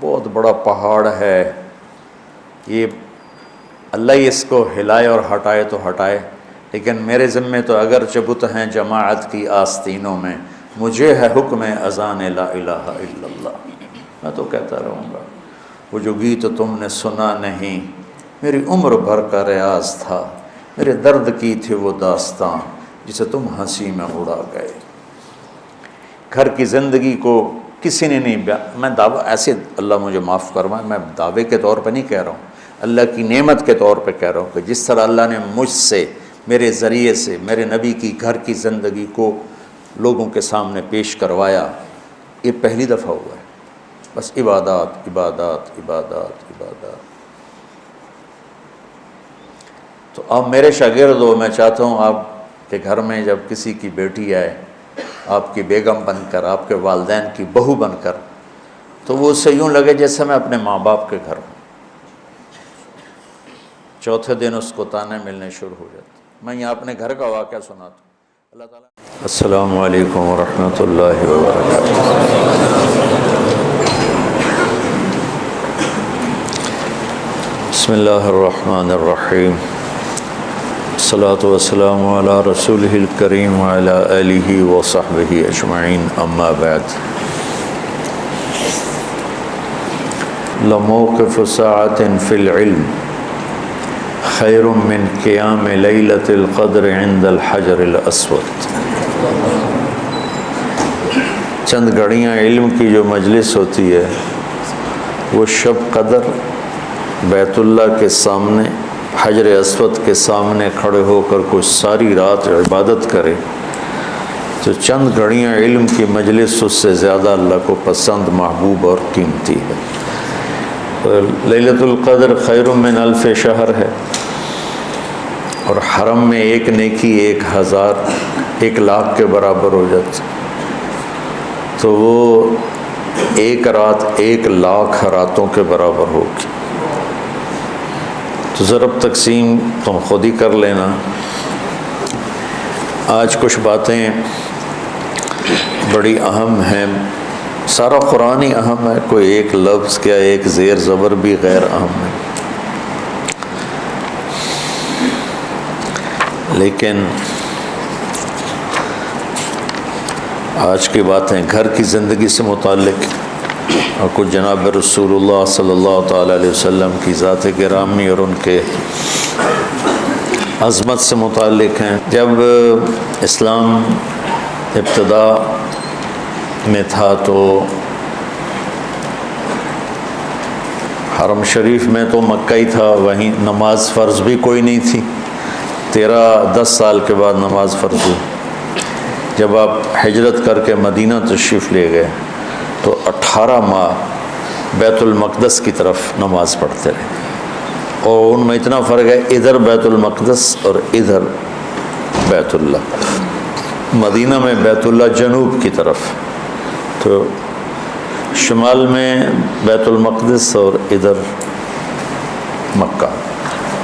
بہت بڑا پہاڑ ہے، یہ اللہ ہی اس کو ہلائے اور ہٹائے تو ہٹائے، لیکن میرے ذمے تو اگر چبت ہیں جماعت کی آستینوں میں، مجھے ہے حکم اذان لا الہ الا اللہ، میں تو کہتا رہوں گا۔ وہ جو گیت تم نے سنا نہیں، میری عمر بھر کا ریاض تھا، میرے درد کی تھی وہ داستاں جسے تم ہنسی میں اڑا گئے۔ گھر کی زندگی کو کسی نے نہیں میں دعویٰ ایسے، اللہ مجھے معاف فرمائے، میں دعوے کے طور پہ نہیں کہہ رہا ہوں، اللہ کی نعمت کے طور پہ کہہ رہا ہوں کہ جس طرح اللہ نے مجھ سے، میرے ذریعے سے، میرے نبی کی گھر کی زندگی کو لوگوں کے سامنے پیش کروایا، یہ پہلی دفعہ ہوا ہے۔ بس عبادات عبادات عبادات عبادات۔ تو اب میرے شاگرد ہو، میں چاہتا ہوں آپ کے گھر میں جب کسی کی بیٹی آئے آپ کی بیگم بن کر، آپ کے والدین کی بہو بن کر، تو وہ اس سے یوں لگے جیسے میں اپنے ماں باپ کے گھر ہوں۔ چوتھے دن اس کو تانے ملنے شروع ہو جاتے۔ میں یہاں اپنے گھر کا واقعہ سناتا ہوں۔ اللہ تعالیٰ۔ السلام علیکم ورحمۃ اللہ وبرکاتہ۔ بسم اللہ الرحمن الرحیم۔ الصلاۃ والسلام علی رسولہ الکریم وعلی آلہ وصحبہ اجمعین، اما بعد۔ لموقف ساعۃ فی العلم خیر من قیام لیلۃ القدر عند الحجر الاسود۔ چند گھڑیاں علم کی جو مجلس ہوتی ہے، وہ شب قدر بیت اللہ کے سامنے، حجر اسود کے سامنے کھڑے ہو کر کوئی ساری رات عبادت کرے تو چند گھڑیاں علم کی مجلس اس سے زیادہ اللہ کو پسند، محبوب اور قیمتی ہے۔ لیلۃ القدر خیر من الف شہر ہے، اور حرم میں ایک نیکی 1,000 کے برابر ہو جاتی، تو وہ ایک رات 1,00,000 راتوں کے برابر ہوگی۔ تو ضرب تقسیم تم خود ہی کر لینا۔ آج کچھ باتیں بڑی اہم ہیں، سارا قرآن ہی اہم ہے، کوئی ایک لفظ کیا ایک زیر زبر بھی غیر اہم ہے، لیکن آج کی باتیں گھر کی زندگی سے متعلق اور کچھ جناب رسول اللہ صلی اللہ تعالیٰ علیہ وسلم کی ذات گرامی اور ان کے عظمت سے متعلق ہیں۔ جب اسلام ابتدا میں تھا تو حرم شریف میں تو مکہ ہی تھا، وہیں نماز فرض بھی کوئی نہیں تھی۔ 10 سال کے بعد نماز فرض ہوئی۔ جب آپ ہجرت کر کے مدینہ تشریف لے گئے تو 18 ماہ بیت المقدس کی طرف نماز پڑھتے رہے، اور ان میں اتنا فرق ہے، ادھر بیت المقدس اور ادھر بیت اللہ۔ مدینہ میں بیت اللہ جنوب کی طرف، تو شمال میں بیت المقدس اور ادھر مکہ۔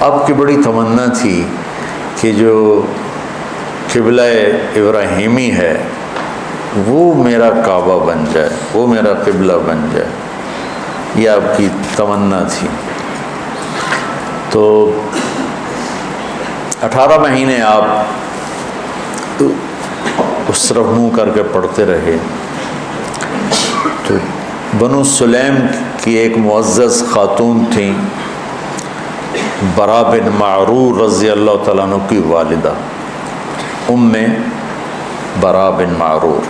آپ کی بڑی تمنا تھی کہ جو قبلہ ابراہیمی ہے وہ میرا کعبہ بن جائے، وہ میرا قبلہ بن جائے، یہ آپ کی تمنا تھی۔ تو 18 مہینے آپ اس طرف منہ کر کے پڑھتے رہے۔ تو بنو سلیم کی ایک معزز خاتون تھیں، برا بن معرور رضی اللہ تعالیٰ عنہ کی والدہ، برا بن معرور،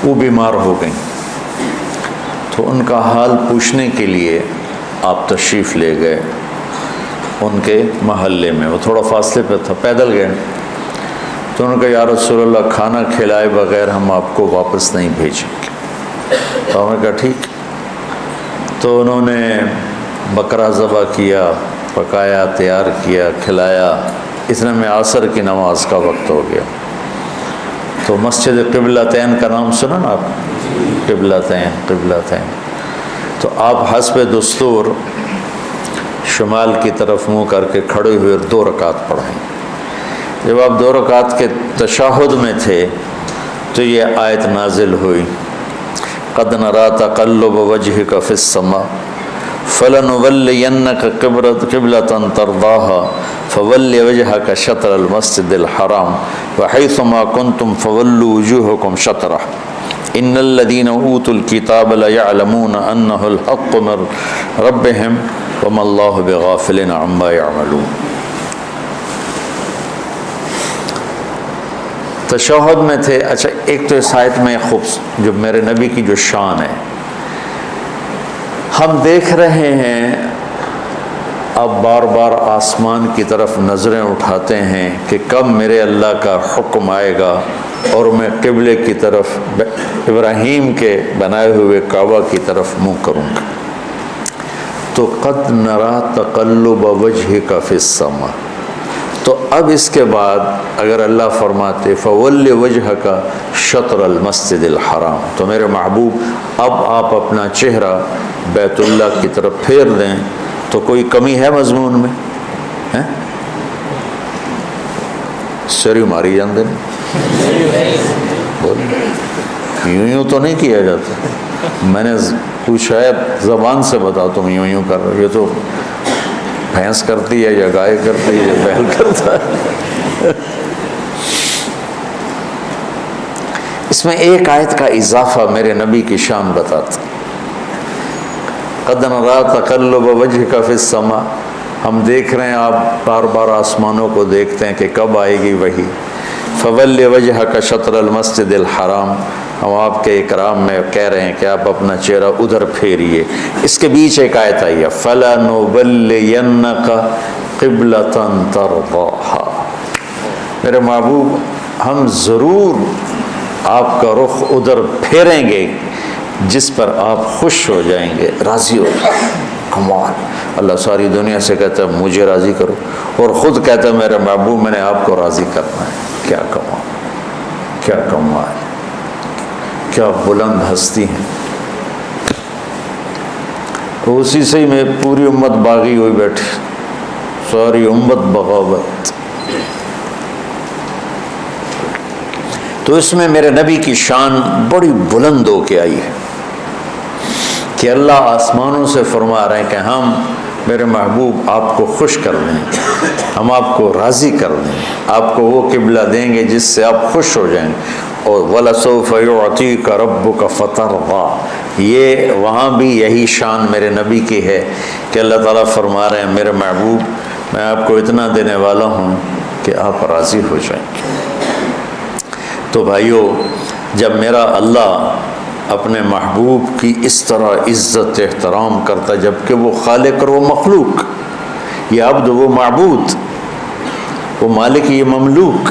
وہ بیمار ہو گئیں۔ تو ان کا حال پوچھنے کے لیے آپ تشریف لے گئے ان کے محلے میں، وہ تھوڑا فاصلے پہ تھا، پیدل گئے۔ تو انہوں نے کہا یا رسول اللہ، کھانا کھلائے بغیر ہم آپ کو واپس نہیں بھیجیں گے۔ تو ہم نے کہا ٹھیک۔ تو انہوں نے بکرا ذبح کیا، پکایا، تیار کیا، کھلایا۔ اتنے میں عصر کی نماز کا وقت ہو گیا۔ تو مسجد قبلتین کا نام سنا نا آپ؟ قبلتین۔ تو آپ حسب دستور شمال کی طرف منہ کر کے کھڑے ہوئے 2 رکعت پڑھائیں۔ جب آپ 2 رکعت کے تشہد میں تھے تو یہ آیت نازل ہوئی، قد نرى تقلب وجهك في السماء فلنولينك قبلة ترضاها فول وجهك شطر المسجد الحرام وحيثما كنتم فولوا وجوهكم شطره ان الذين اوتوا الكتاب ليعلمون انه الحق من ربهم وما الله بغافل عما يعملون. تشہد میں تھے. اچھا ایک تو اس آیت میں جو میرے نبی کی جو شان ہے، ہم دیکھ رہے ہیں اب بار بار آسمان کی طرف نظریں اٹھاتے ہیں کہ کب میرے اللہ کا حکم آئے گا اور میں قبلے کی طرف ابراہیم کے بنائے ہوئے کعبہ کی طرف منہ کروں گا. تو قد نرا تقلب وجہک فی السماء. تو اب اس کے بعد اگر اللہ فرماتے فول وجہک شطر المسجد الحرام، تو میرے محبوب اب آپ اپنا چہرہ بیت اللہ کی طرف پھیر دیں تو کوئی کمی ہے مضمون میں؟ سری ماری جان دیں. یوں تو نہیں کیا جاتا. میں نے پوچھا ہے زبان سے بتاؤ تم یوں کر رہے ہو. یہ تو بھینس کرتی ہے یا گائے کرتی ہے یا بیل کرتا ہے. اس میں ایک آیت کا اضافہ میرے نبی کی شان بتاتا. قد نرى تقلب وجهك في السماء، ہم دیکھ رہے ہیں آپ بار بار آسمانوں کو دیکھتے ہیں کہ کب آئے گی وہی. فول وجهك شطر المسجد الحرام، ہم آپ کے اکرام میں کہہ رہے ہیں کہ آپ اپنا چہرہ ادھر پھیریے. اس کے بیچ ایک آیت آئی ہے فَلَنُوَلِّيَنَّكَ قِبْلَةً تَرْضَاهَا. میرے محبوب ہم ضرور آپ کا رخ ادھر پھیریں گے جس پر آپ خوش ہو جائیں گے، راضی ہو جائیں گے. کمال. اللہ ساری دنیا سے کہتا ہے مجھے راضی کرو، اور خود کہتا ہے میرے محبوب میں نے آپ کو راضی کرنا ہے. کیا کمال، کیا کمال، کیا بلند ہستی ہیں. اسی سے ہی میں پوری امت باغی ہوئی بیٹھی، ساری امت بغاوت. تو اس میں میرے نبی کی شان بڑی بلند ہو کے آئی ہے کہ اللہ آسمانوں سے فرما رہے ہیں کہ ہم میرے محبوب آپ کو خوش کر دیں گے، ہم آپ کو راضی کر دیں گے، آپ کو وہ قبلہ دیں گے جس سے آپ خوش ہو جائیں گے. اور وَلَسَوْفَ يُعْطِيكَ رَبُّكَ فَتَرْضَىٰ، یہ وہاں بھی یہی شان میرے نبی کی ہے کہ اللہ تعالیٰ فرما رہے ہیں میرے محبوب میں آپ کو اتنا دینے والا ہوں کہ آپ راضی ہو جائیں گے. تو بھائیو، جب میرا اللہ اپنے محبوب کی اس طرح عزت احترام کرتا، جبکہ وہ خالق اور وہ مخلوق، یہ عبد وہ معبود، وہ مالک یہ مملوک،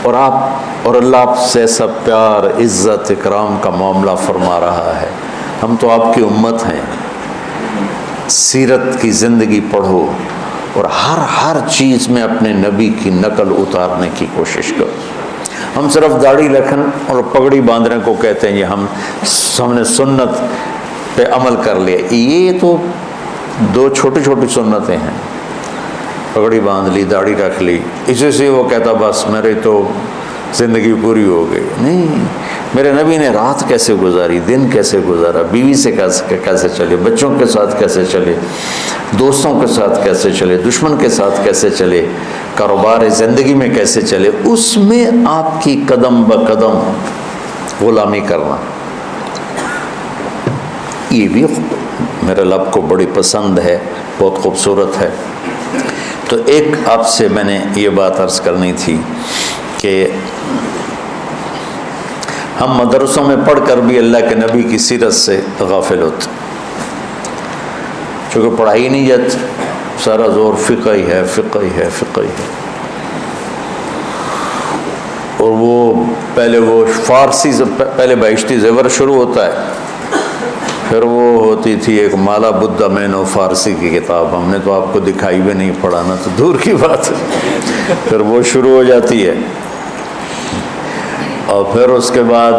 اور اللہ آپ سے ایسا پیار عزت اکرام کا معاملہ فرما رہا ہے. ہم تو آپ کی امت ہیں. سیرت کی زندگی پڑھو اور ہر چیز میں اپنے نبی کی نقل اتارنے کی کوشش کرو. ہم صرف داڑھی رکھن اور پگڑی باندھنے کو کہتے ہیں ہم نے سنت پہ عمل کر لیا. یہ تو دو چھوٹی چھوٹی سنتیں ہیں. پگڑی باندھ لی، داڑھی رکھ لی، اسی سے وہ کہتا بس میری تو زندگی پوری ہو گئی. نہیں، میرے نبی نے رات کیسے گزاری، دن کیسے گزارا، بیوی سے کیسے چلے، بچوں کے ساتھ کیسے چلے، دوستوں کے ساتھ کیسے چلے، دشمن کے ساتھ کیسے چلے، کاروبار زندگی میں کیسے چلے، اس میں آپ کی قدم بقدم غلامی کرنا، یہ بھی میرے رب کو بڑی پسند ہے، بہت خوبصورت ہے. تو ایک آپ سے میں نے یہ بات عرض کرنی تھی کہ ہم مدرسوں میں پڑھ کر بھی اللہ کے نبی کی سیرت سے غافل ہوتے، چونکہ پڑھائی نہیں جاتی، سارا زور فقہ ہی ہے، فقہ ہی ہے، فقہ ہی ہے. اور وہ پہلے وہ فارسی سے پہلے بہشتی زیور شروع ہوتا ہے، پھر وہ ہوتی تھی ایک مالا بدھا مینو فارسی کی کتاب، ہم نے تو آپ کو دکھائی بھی نہیں، پڑھانا تو دور کی بات ہے. پھر وہ شروع ہو جاتی ہے، اور پھر اس کے بعد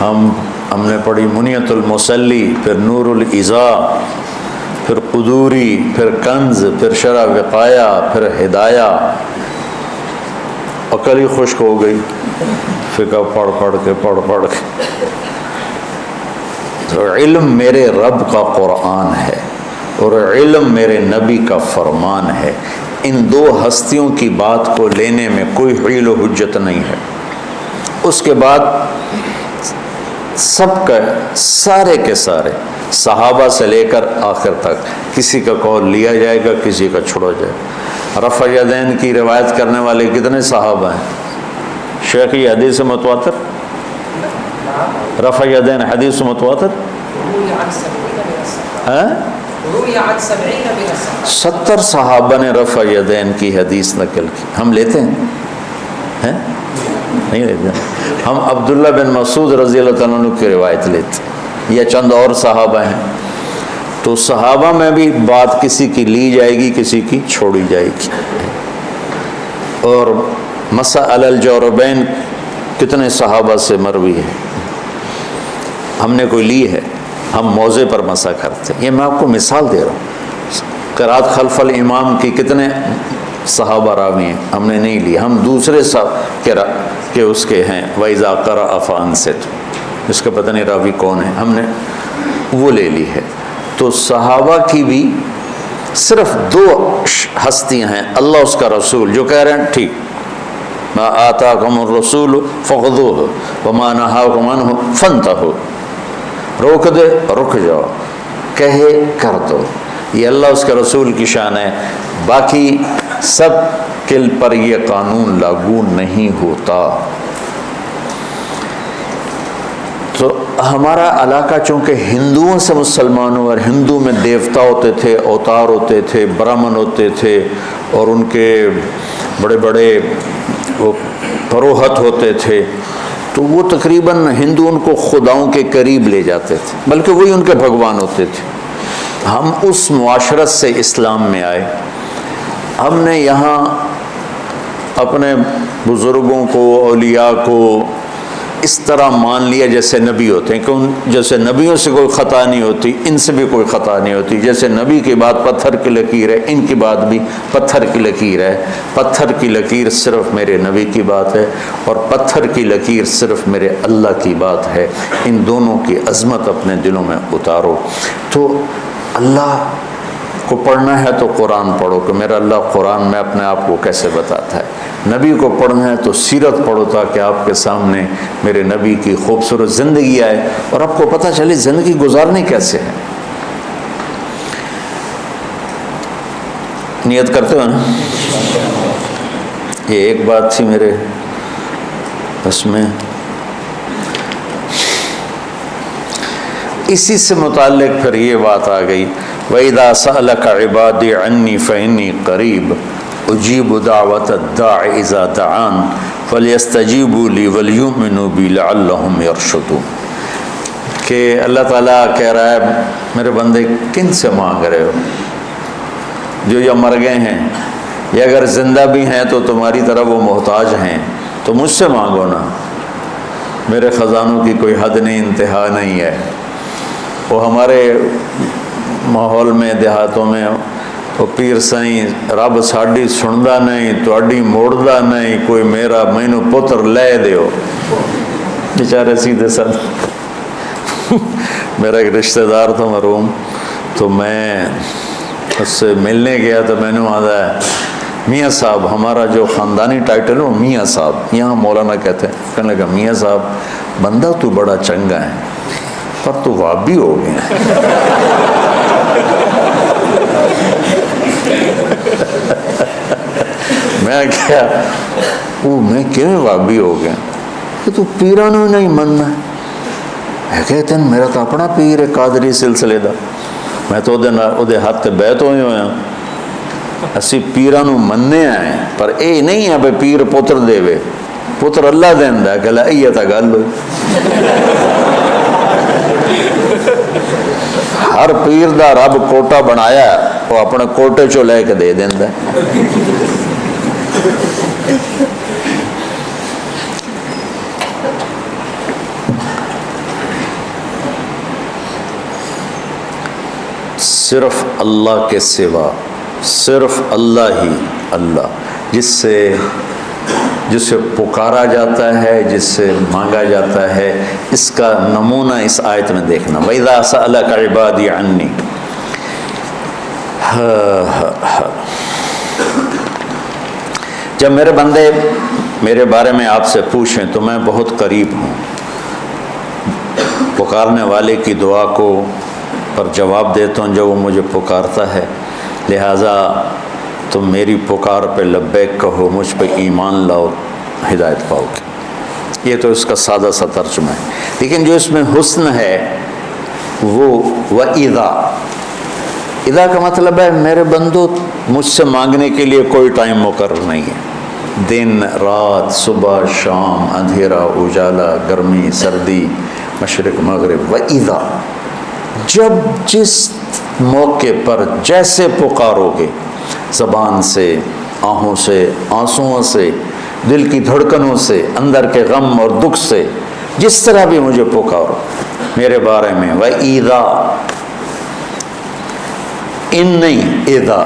ہم نے پڑھی منیت المسلی، پھر نور الازا، پھر قدوری، پھر کنز، پھر شرح وقایا، پھر ہدایہ. عقل ہی خشک ہو گئی. فقہ پڑھ کے تو علم میرے رب کا قرآن ہے اور علم میرے نبی کا فرمان ہے. ان دو ہستیوں کی بات کو لینے میں کوئی حیل و حجت نہیں ہے. اس کے بعد سب کا سارے کے سارے صحابہ سے لے کر آخر تک کسی کا قول لیا جائے گا، کسی کا چھوڑا جائے گا. رفع یدین کی روایت کرنے والے کتنے صحابہ ہیں؟ شیخ یہ حدیث متواتر، رفع یدین حدیث متواتر 70 صحابہ نے رفع یدین کی حدیث نقل کی. ہم لیتے ہیں؟ نہیں لیتے. ہم عبداللہ بن مسعود رضی اللہ تعالیٰ عنہ کی روایت لیتے ہیں یا چند اور صحابہ ہیں. تو صحابہ میں بھی بات کسی کی لی جائے گی، کسی کی چھوڑی جائے گی. اور مسح علی الجوربین کتنے صحابہ سے مروی ہے، ہم نے کوئی لی ہے؟ ہم موضع پر مسح کرتے ہیں. یہ میں آپ کو مثال دے رہا ہوں. قرات خلف الامام کی کتنے صحابہ راوی ہیں؟ ہم نے نہیں لی. ہم دوسرے کہ اس کے ہیں وَإِذَا قَرَأَ فَأَنصِتْ، اس کا پتہ نہیں راوی کون ہے، ہم نے وہ لے لی ہے. تو صحابہ کی بھی صرف 2 ہستیاں ہیں، اللہ اس کا رسول، جو کہہ رہے ہیں ٹھیک، مَا آتَاكُمُ الرَّسُولُ فَخُذُوهُ وَمَا نَهَاكُمْ عَنْهُ فَانْتَهُوا، روک دے رک جاؤ، کہے کر دو. یہ اللہ اس کا رسول کی شان ہے. باقی سب کے پر یہ قانون لاگو نہیں ہوتا. تو ہمارا علاقہ چونکہ ہندوؤں سے مسلمانوں، اور ہندو میں دیوتا ہوتے تھے، اوتار ہوتے تھے، برہمن ہوتے تھے، اور ان کے بڑے بڑے وہ پروہت ہوتے تھے. تو وہ تقریباً ہندو ان کو خداؤں کے قریب لے جاتے تھے، بلکہ وہی ان کے بھگوان ہوتے تھے. ہم اس معاشرت سے اسلام میں آئے. ہم نے یہاں اپنے بزرگوں کو، اولیاء کو اس طرح مان لیا جیسے نبی ہوتے ہیں، کہ جیسے نبیوں سے کوئی خطا نہیں ہوتی، ان سے بھی کوئی خطا نہیں ہوتی. جیسے نبی کی بات پتھر کی لکیر ہے، ان کی بات بھی پتھر کی لکیر ہے. پتھر کی لکیر صرف میرے نبی کی بات ہے، اور پتھر کی لکیر صرف میرے اللہ کی بات ہے. ان دونوں کی عظمت اپنے دلوں میں اتارو. تو اللہ کو پڑھنا ہے تو قرآن پڑھو کہ میرا اللہ قرآن میں اپنے آپ کو کیسے بتاتا ہے. نبی کو پڑھنا ہے تو سیرت پڑھو تاکہ آپ کے سامنے میرے نبی کی خوبصورت زندگی آئے اور آپ کو پتہ چلے زندگی گزارنی کیسے ہے. نیت کرتے ہو نا؟ یہ ایک بات تھی میرے بس میں، اسی سے متعلق پھر یہ بات آ گئی وَإِذَا سَأَلَكَ عِبَادِي عَنِّي فَإِنِّي قَرِيبٌ أُجِيبُ دَعْوَةَ الدَّاعِ إِذَا دَعَانِ فَلْيَسْتَجِيبُوا لِي وَلْيُؤْمِنُوا بِي لَعَلَّهُمْ يَرْشُدُونَ. کہ اللہ تعالیٰ کہہ رہا ہے میرے بندے کن سے مانگ رہے ہو؟ جو یا مر گئے ہیں یا اگر زندہ بھی ہیں تو تمہاری طرح وہ محتاج ہیں، تو مجھ سے مانگو نا. میرے خزانوں کی کوئی حد نہیں، انتہا نہیں ہے. وہ ہمارے ماحول میں دیہاتوں میں وہ پیر سائیں رب ساڈی سندا نہیں، تواڈی موڑدا نہیں، کوئی میرا مینوں پتر لے دیو. بیچارے سیدھے سادے. میرا ایک رشتہ دار تھا مرحوم، تو میں اس سے ملنے گیا تو میں نے وہاں میاں صاحب، ہمارا جو خاندانی ٹائٹل ہے وہ میاں صاحب، یہاں مولانا کہتے ہیں. کہنے لگا میاں صاحب بندہ تو بڑا چنگا ہے پر تو وابی ہو گیا. میں کیا میں کیوں وابی ہو گیا کہ تو پیرانو نہیں مننا. میں کہتے ہیں میرا تو اپنا پیر ہے قادری سلسلے دا، میں تو وہ ہاتھ تے بیعت ہوئے ہوئے ہیں. اسی پیرانو مننے آئے پر اے نہیں ہے بھائی پیر پتر دے وے، پتر اللہ دیندا ہے. گلا یہ تا گل ہوئی. ہر پیر دا رب کوٹا بنایا، وہ اپنے کوٹے چو لے کے دے دیندا ہے. صرف اللہ کے سوا، صرف اللہ ہی اللہ، جس سے جس سے پکارا جاتا ہے، جس سے مانگا جاتا ہے، اس کا نمونہ اس آیت میں دیکھنا۔ وَإِذَا سَأَلَكَ عِبَادِي عَنِّي، جب میرے بندے میرے بارے میں آپ سے پوچھیں تو میں بہت قریب ہوں۔ پکارنے والے کی دعا کو پر جواب دیتا ہوں جب وہ مجھے پکارتا ہے، لہٰذا تم میری پکار پہ لبیک کہو، مجھ پہ ایمان لاؤ، ہدایت پاؤ گے۔ یہ تو اس کا سادہ سا ترجمہ ہے، لیکن جو اس میں حسن ہے وہ وَإِذَا، اذا کا مطلب ہے میرے بندو مجھ سے مانگنے کے لیے کوئی ٹائم مقرر نہیں ہے، دن رات، صبح شام، اندھیرا اجالا، گرمی سردی، مشرق مغرب۔ وَإِذَا، جب جس موقع پر جیسے پکارو گے، زبان سے، آنکھوں سے، آنسوؤں سے، دل کی دھڑکنوں سے، اندر کے غم اور دکھ سے، جس طرح بھی مجھے پکارو میرے بارے میں۔ وَإِذَا، ان نہیں، اذا،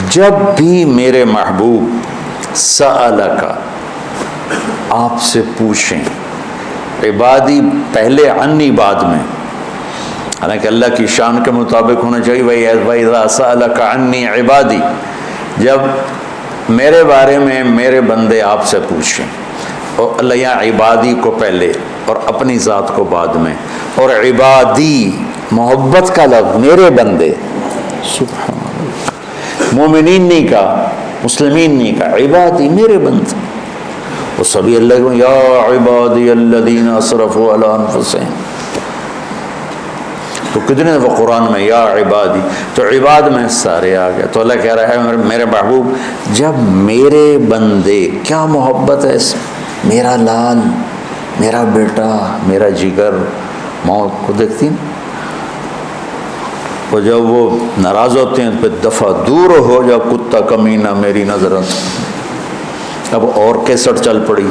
جب بھی میرے محبوب سألک، آپ سے پوچھیں، عبادی پہلے، عنی بعد میں، حالانکہ اللہ کی شان کے مطابق ہونا چاہیے۔ وَإِذَا سَأَلَكَ عَنِّي عِبَادِي، جب میرے بارے میں میرے بندے آپ سے پوچھیں، اور اللہ یہاں عبادی کو پہلے اور اپنی ذات کو بعد میں، اور عبادی محبت کا لفظ، میرے بندے، سبحان اللہ، مومنین نہیں کہا، مسلمین نہیں کہا، عبادی میرے بندے، وہ سبھی اللہ کو یا عبادی الذین اسرفوا علی انفسہم، تو کتنے وہ قرآن میں یا عبادی، تو عباد میں سارے آ گئے۔ تو اللہ کہہ رہا ہے میرے محبوب جب میرے بندے، کیا محبت ہے اس، میرا لال، میرا بیٹا، میرا جگر، موت کو دیکھتی ہیں، اور جب وہ ناراض ہوتے ہیں پہ دفعہ دور ہو جا کتا کمینہ میری نظروں سے۔ اب اور کیسٹ چل پڑی،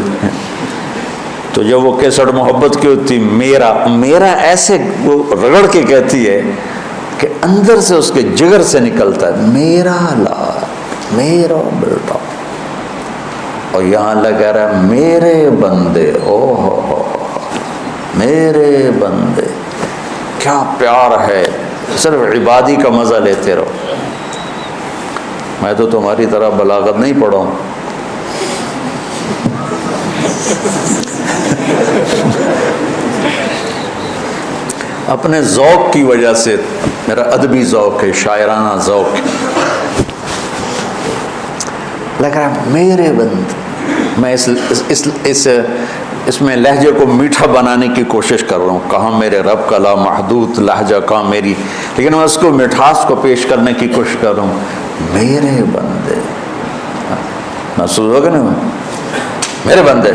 تو جب وہ کیسٹ محبت کی ہوتی، میرا میرا ایسے وہ رگڑ کے کہتی ہے کہ اندر سے اس کے جگر سے نکلتا ہے، میرا لال، میرا بیٹا۔ اور یہاں اللہ کہہ رہا ہے میرے بندے، او ہو میرے بندے، کیا پیار ہے، صرف عبادی کا مزہ لیتے رہو۔ میں تو تمہاری طرح بلاغت نہیں پڑھا ہوں، اپنے ذوق کی وجہ سے، میرا ادبی ذوق ہے، شاعرانہ ذوق ہے، لگ رہا ہے میرے بندے۔ میں اس میں لہجے کو میٹھا بنانے کی کوشش کر رہا ہوں، کہاں میرے رب کا لامحدود لہجہ، کہاں میری، لیکن میں اس کو مٹھاس کو پیش کرنے کی کوشش کر رہا ہوں، میرے بندے، محسوس ہوگا نا میرے بندے،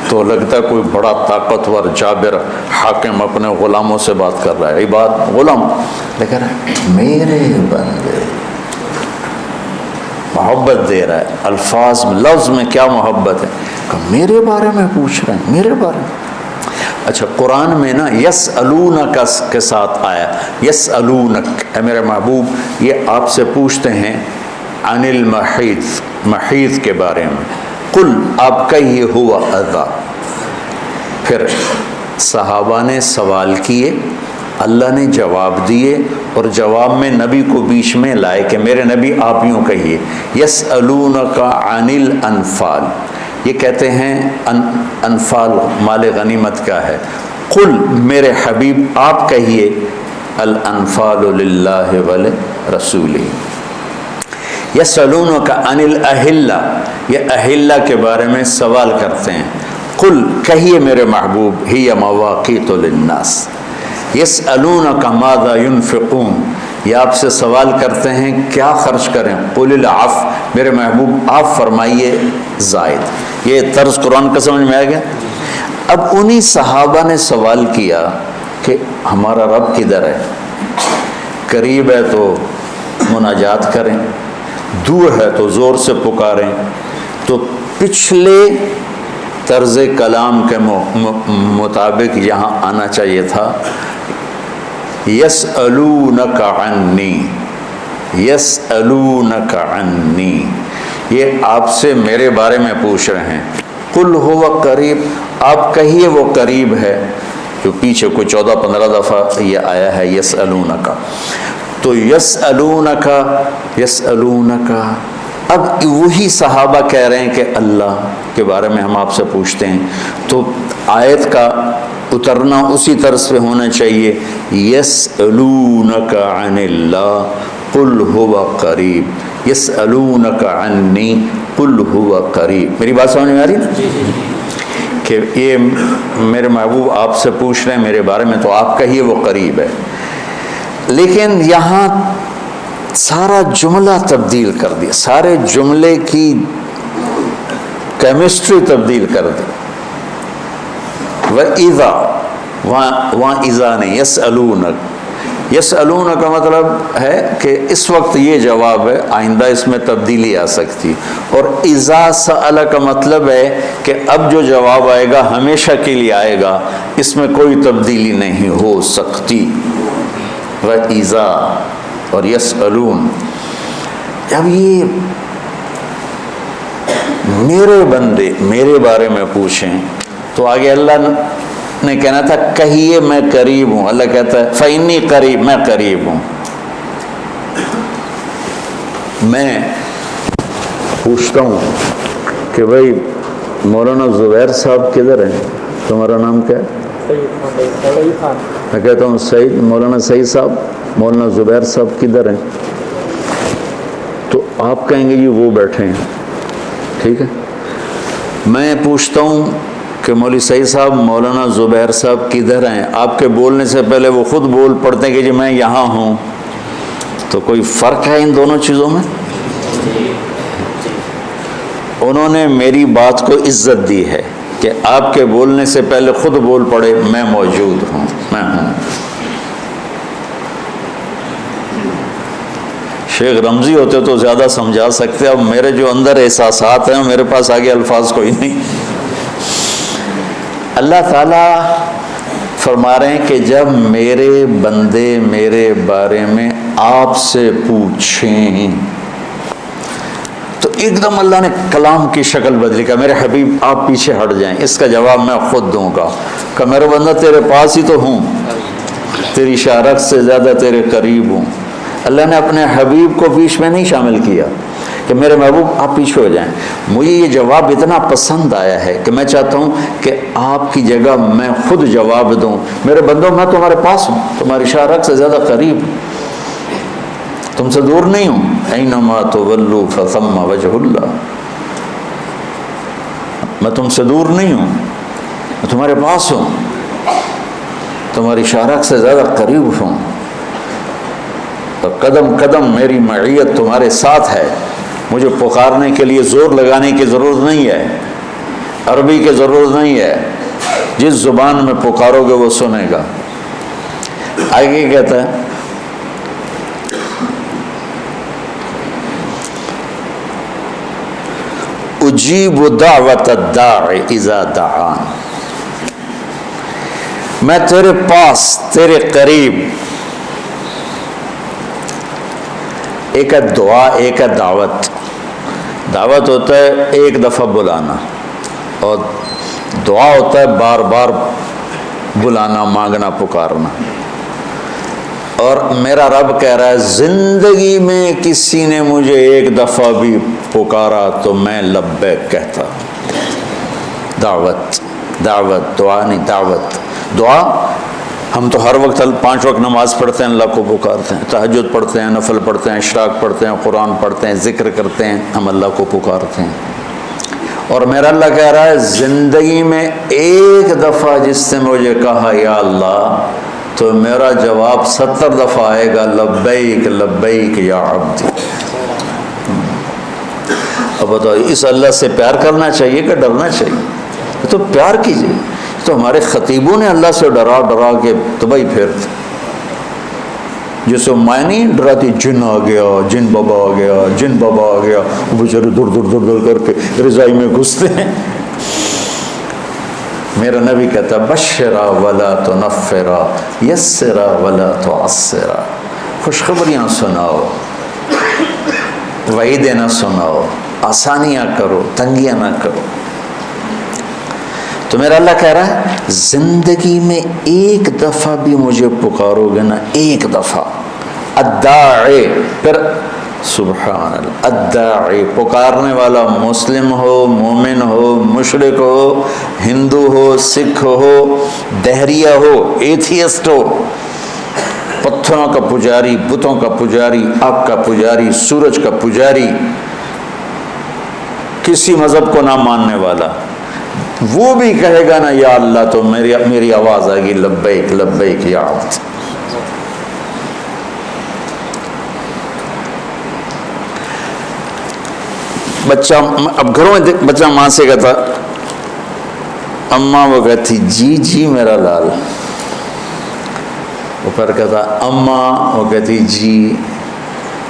تو لگتا ہے کوئی بڑا طاقتور جابر حاکم اپنے غلاموں سے بات کر رہا ہے، عباد غلام، لیکن میرے بندے، محبت دے رہا ہے، الفاظ میں، لفظ میں کیا محبت ہے، کہ میرے بارے میں پوچھ رہے ہیں، میرے بارے میں۔ اچھا قرآن میں نا یسألونک کے ساتھ آیا، یسألونک، اے میرے محبوب یہ آپ سے پوچھتے ہیں عن المحیط، محیط کے بارے میں، قل آپ کہیے ہوا اذا۔ پھر صحابہ نے سوال کیے، اللہ نے جواب دیے، اور جواب میں نبی کو بیچ میں لائے کہ میرے نبی آپ یوں کہیے، یسألونک عن الانفال، یہ کہتے ہیں انفال مال غنیمت کا ہے، قل میرے حبیب آپ کہیے الانفال للہ ولرسولہ۔ یسألونک عن الاہلہ، یہ اہلہ کے بارے میں سوال کرتے ہیں، قل کہیے میرے محبوب ہی مواقیت للناس، یسألونک ماذا ينفقون، یہ آپ سے سوال کرتے ہیں کیا خرچ کریں، قل العفو، میرے محبوب آپ فرمائیے زائد۔ یہ طرز قرآن کا سمجھ میں آ گیا۔ اب انہی صحابہ نے سوال کیا کہ ہمارا رب کدھر ہے، قریب ہے تو مناجات کریں، دور ہے تو زور سے پکاریں، تو پچھلے طرز کلام کے مطابق یہاں آنا چاہیے تھا یسألونک عنی، یسألونک عنی، یہ آپ سے میرے بارے میں پوچھ رہے ہیں. قل هو قریب، آپ کہیے وہ قریب ہے. جو پیچھے کوئی 14-15 دفعہ یہ آیا ہے یسألونک. تو یسألونک اب وہی صحابہ کہہ رہے ہیں کہ اللہ کے بارے میں ہم آپ سے پوچھتے ہیں، تو آیت کا اترنا اسی طرز پہ ہونا چاہیے. یسألونک عن اللہ قل هو قریب، یسألونک عنی قل هو قریب. میری بات سمجھ میں آ رہی ہے کہ یہ میرے محبوب آپ سے پوچھ رہے ہیں میرے بارے میں، تو آپ کہیے وہ قریب ہے. لیکن یہاں سارا جملہ تبدیل کر دیا، سارے جملے کی کیمسٹری تبدیل کر دی. وَإِذَا وہاں اذا نہیں، یسألون کا مطلب ہے کہ اس وقت یہ جواب ہے، آئندہ اس میں تبدیلی آ سکتی. اور اذا سأل کا مطلب ہے کہ اب جو جواب آئے گا ہمیشہ کے لیے آئے گا، اس میں کوئی تبدیلی نہیں ہو سکتی. وَإِذَا اور یسألون. اب یہ میرے بندے میرے بارے میں پوچھیں تو آگے اللہ نے کہنا تھا کہیے میں قریب ہوں. اللہ کہتا ہے فإنی قریب، میں قریب ہوں. میں پوچھتا ہوں کہ بھائی مولانا زبیر صاحب کدھر ہیں؟ تمہارا نام کیا ہے؟ میں کہتا ہوں سعید، مولانا سعید صاحب، مولانا زبیر صاحب کدھر ہیں؟ تو آپ کہیں گے جی وہ بیٹھے ہیں. ٹھیک ہے. میں پوچھتا ہوں کہ مولوی سعید صاحب مولانا زبیر صاحب کدھر ہیں؟ آپ کے بولنے سے پہلے وہ خود بول پڑتے ہیں کہ جی میں یہاں ہوں. تو کوئی فرق ہے ان دونوں چیزوں میں؟ انہوں نے میری بات کو عزت دی ہے کہ آپ کے بولنے سے پہلے خود بول پڑے میں موجود ہوں، میں ہوں. شیخ رمزی ہوتے تو زیادہ سمجھا سکتے، اب میرے جو اندر احساسات ہیں میرے پاس آگے الفاظ کوئی نہیں. اللہ تعالیٰ فرما رہے ہیں کہ جب میرے بندے میرے بارے میں آپ سے پوچھیں تو ایک دم اللہ نے کلام کی شکل بدلی. کہ میرے حبیب آپ پیچھے ہٹ جائیں، اس کا جواب میں خود دوں گا. کہ میرے بندہ تیرے پاس ہی تو ہوں، تیری شارت سے زیادہ تیرے قریب ہوں. اللہ نے اپنے حبیب کو بیچ میں نہیں شامل کیا کہ میرے محبوب آپ پیچھے ہو جائیں. مجھے یہ جواب اتنا پسند آیا ہے کہ میں چاہتا ہوں کہ آپ کی جگہ میں خود جواب دوں. میرے بندوں میں تمہارے پاس ہوں، تمہاری شارت سے زیادہ قریب ہوں، تم سے دور نہیں ہوں. اینما تولوا فثم وجہ اللہ. میں تم سے دور نہیں ہوں، میں تمہارے پاس ہوں، تمہاری شارت سے زیادہ قریب ہوں. تو قدم قدم میری معیت تمہارے ساتھ ہے. مجھے پکارنے کے لیے زور لگانے کی ضرورت نہیں ہے، عربی کی ضرورت نہیں ہے. جس زبان میں پکارو گے وہ سنے گا. آگے کہتا ہے اجیب دعوت الداع اذا دعان. میں تیرے پاس، تیرے قریب. ایک ہے دعا، ایک ہے دعوت. دعوت ہوتا ہے ایک دفعہ بلانا، اور دعا ہوتا ہے بار بار بلانا، مانگنا، پکارنا. اور میرا رب کہہ رہا ہے زندگی میں کسی نے مجھے ایک دفعہ بھی پکارا تو میں لبیک کہتا. دعوت، دعوت، دعا نہیں، دعوت. دعا ہم تو ہر وقت 5 وقت نماز پڑھتے ہیں، اللہ کو پکارتے ہیں، تہجد پڑھتے ہیں، نفل پڑھتے ہیں، اشراق پڑھتے ہیں، قرآن پڑھتے ہیں، ذکر کرتے ہیں، ہم اللہ کو پکارتے ہیں. اور میرا اللہ کہہ رہا ہے زندگی میں ایک دفعہ جس نے مجھے کہا یا اللہ، تو میرا جواب 70 دفعہ آئے گا لبیک لبیک یا عبدی. اب بتاؤ اس اللہ سے پیار کرنا چاہیے کہ ڈرنا چاہیے؟ تو پیار کیجیے. تو ہمارے خطیبوں نے اللہ سے ڈرا ڈرا کے تباہی پھیرتے. جیسے میں نہیں ڈراتی جن آ گیا، جن بابا آ گیا، جن بابا آ گیا، وہ بیچارے دور دور دور دور کر کے رضائی میں گھستے ہیں. میرا نبی کہتا بشرا ولا تنفرا، یسرا ولا تعسرا. خوشخبریاں سناؤ، وعیدیں نہ سناؤ، آسانیاں کرو، تنگیاں نہ کرو۔ تو میرا اللہ کہہ رہا ہے زندگی میں ایک دفعہ بھی مجھے پکارو گے نا، ایک دفعہ، الداعی، پھر سبحان اللہ، الداعی، پکارنے والا مسلم ہو، مومن ہو، مشرک ہو، ہندو ہو، سکھ ہو، دہریہ ہو، ایتھیسٹ ہو، پتھروں کا پجاری، بتوں کا پجاری، آگ کا پجاری، سورج کا پجاری، کسی مذہب کو نہ ماننے والا، وہ بھی کہے گا نا یا اللہ تو میری آواز آئے گی لبیک لبیک یا عبد۔ بچہ اب گھروں میں بچہ ماں سے کہتا اماں، وہ کہتی جی جی میرا لال، وہ پھر کہتا اماں، وہ کہتی جی،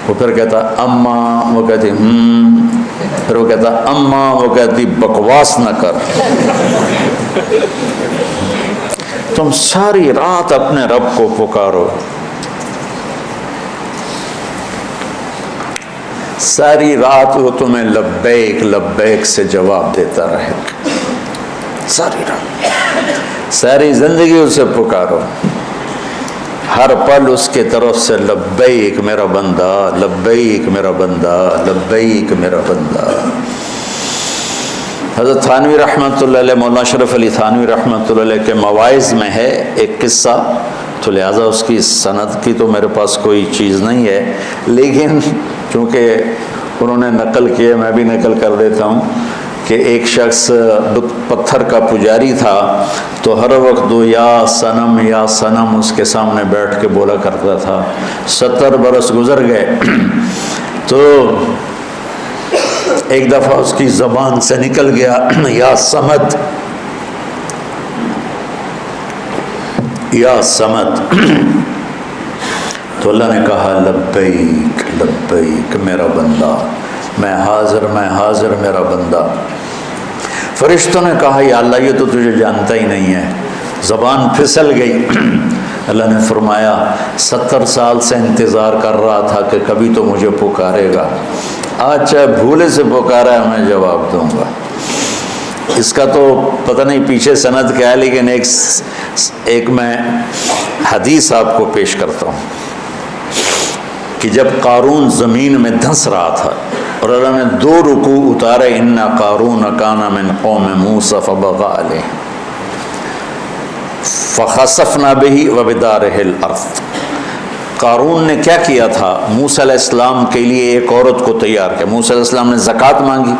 وہ پھر کہتا اماں، وہ کہتی پھر وہ کہتا اماں، وہ کہتی بکواس نہ کر۔ تم ساری رات اپنے رب کو پکارو، ساری رات وہ تمہیں لبیک لبیک سے جواب دیتا رہے، ساری رات، ساری زندگی اسے پکارو، ہر پل اس کے طرف سے لبیک میرا بندہ، لبیک میرا بندہ، لبیک میرا بندہ۔ حضرت تھانوی رحمۃ اللہ علیہ، مولانا اشرف علی تھانوی رحمۃ اللہ علیہ کے مواعظ میں ہے ایک قصہ، تو لہٰذا اس کی سند کی تو میرے پاس کوئی چیز نہیں ہے، لیکن چونکہ انہوں نے نقل کیے میں بھی نقل کر دیتا ہوں کہ ایک شخص پتھر کا پجاری تھا، تو ہر وقت وہ یا صنم اس کے سامنے بیٹھ کے بولا کرتا تھا۔ 70 برس گزر گئے تو ایک دفعہ اس کی زبان سے نکل گیا یا صمد، یا صمد، تو اللہ نے کہا لبیک لبیک میرا بندہ، میں حاضر میرا بندہ۔ فرشتوں نے کہا یا اللہ یہ تو تجھے جانتا ہی نہیں ہے، زبان پھسل گئی۔ اللہ نے فرمایا 70 سال سے انتظار کر رہا تھا کہ کبھی تو مجھے پکارے گا، آج چاہے بھولے سے پکارا ہے میں جواب دوں گا۔ اس کا تو پتہ نہیں پیچھے سند کیا ہے، لیکن ایک میں حدیث آپ کو پیش کرتا ہوں کہ جب قارون زمین میں دھنس رہا تھا اور اللہ نے 2 رکوع اتارے، ان قارون کان من قوم موسیٰ فبغى علیہ فخسفنا به وبدارہ الارض۔ قارون نے کیا کیا تھا؟ موسیٰ علیہ السلام کے لیے ایک عورت کو تیار کیا۔ موسیٰ علیہ السلام نے زکوٰۃ مانگی،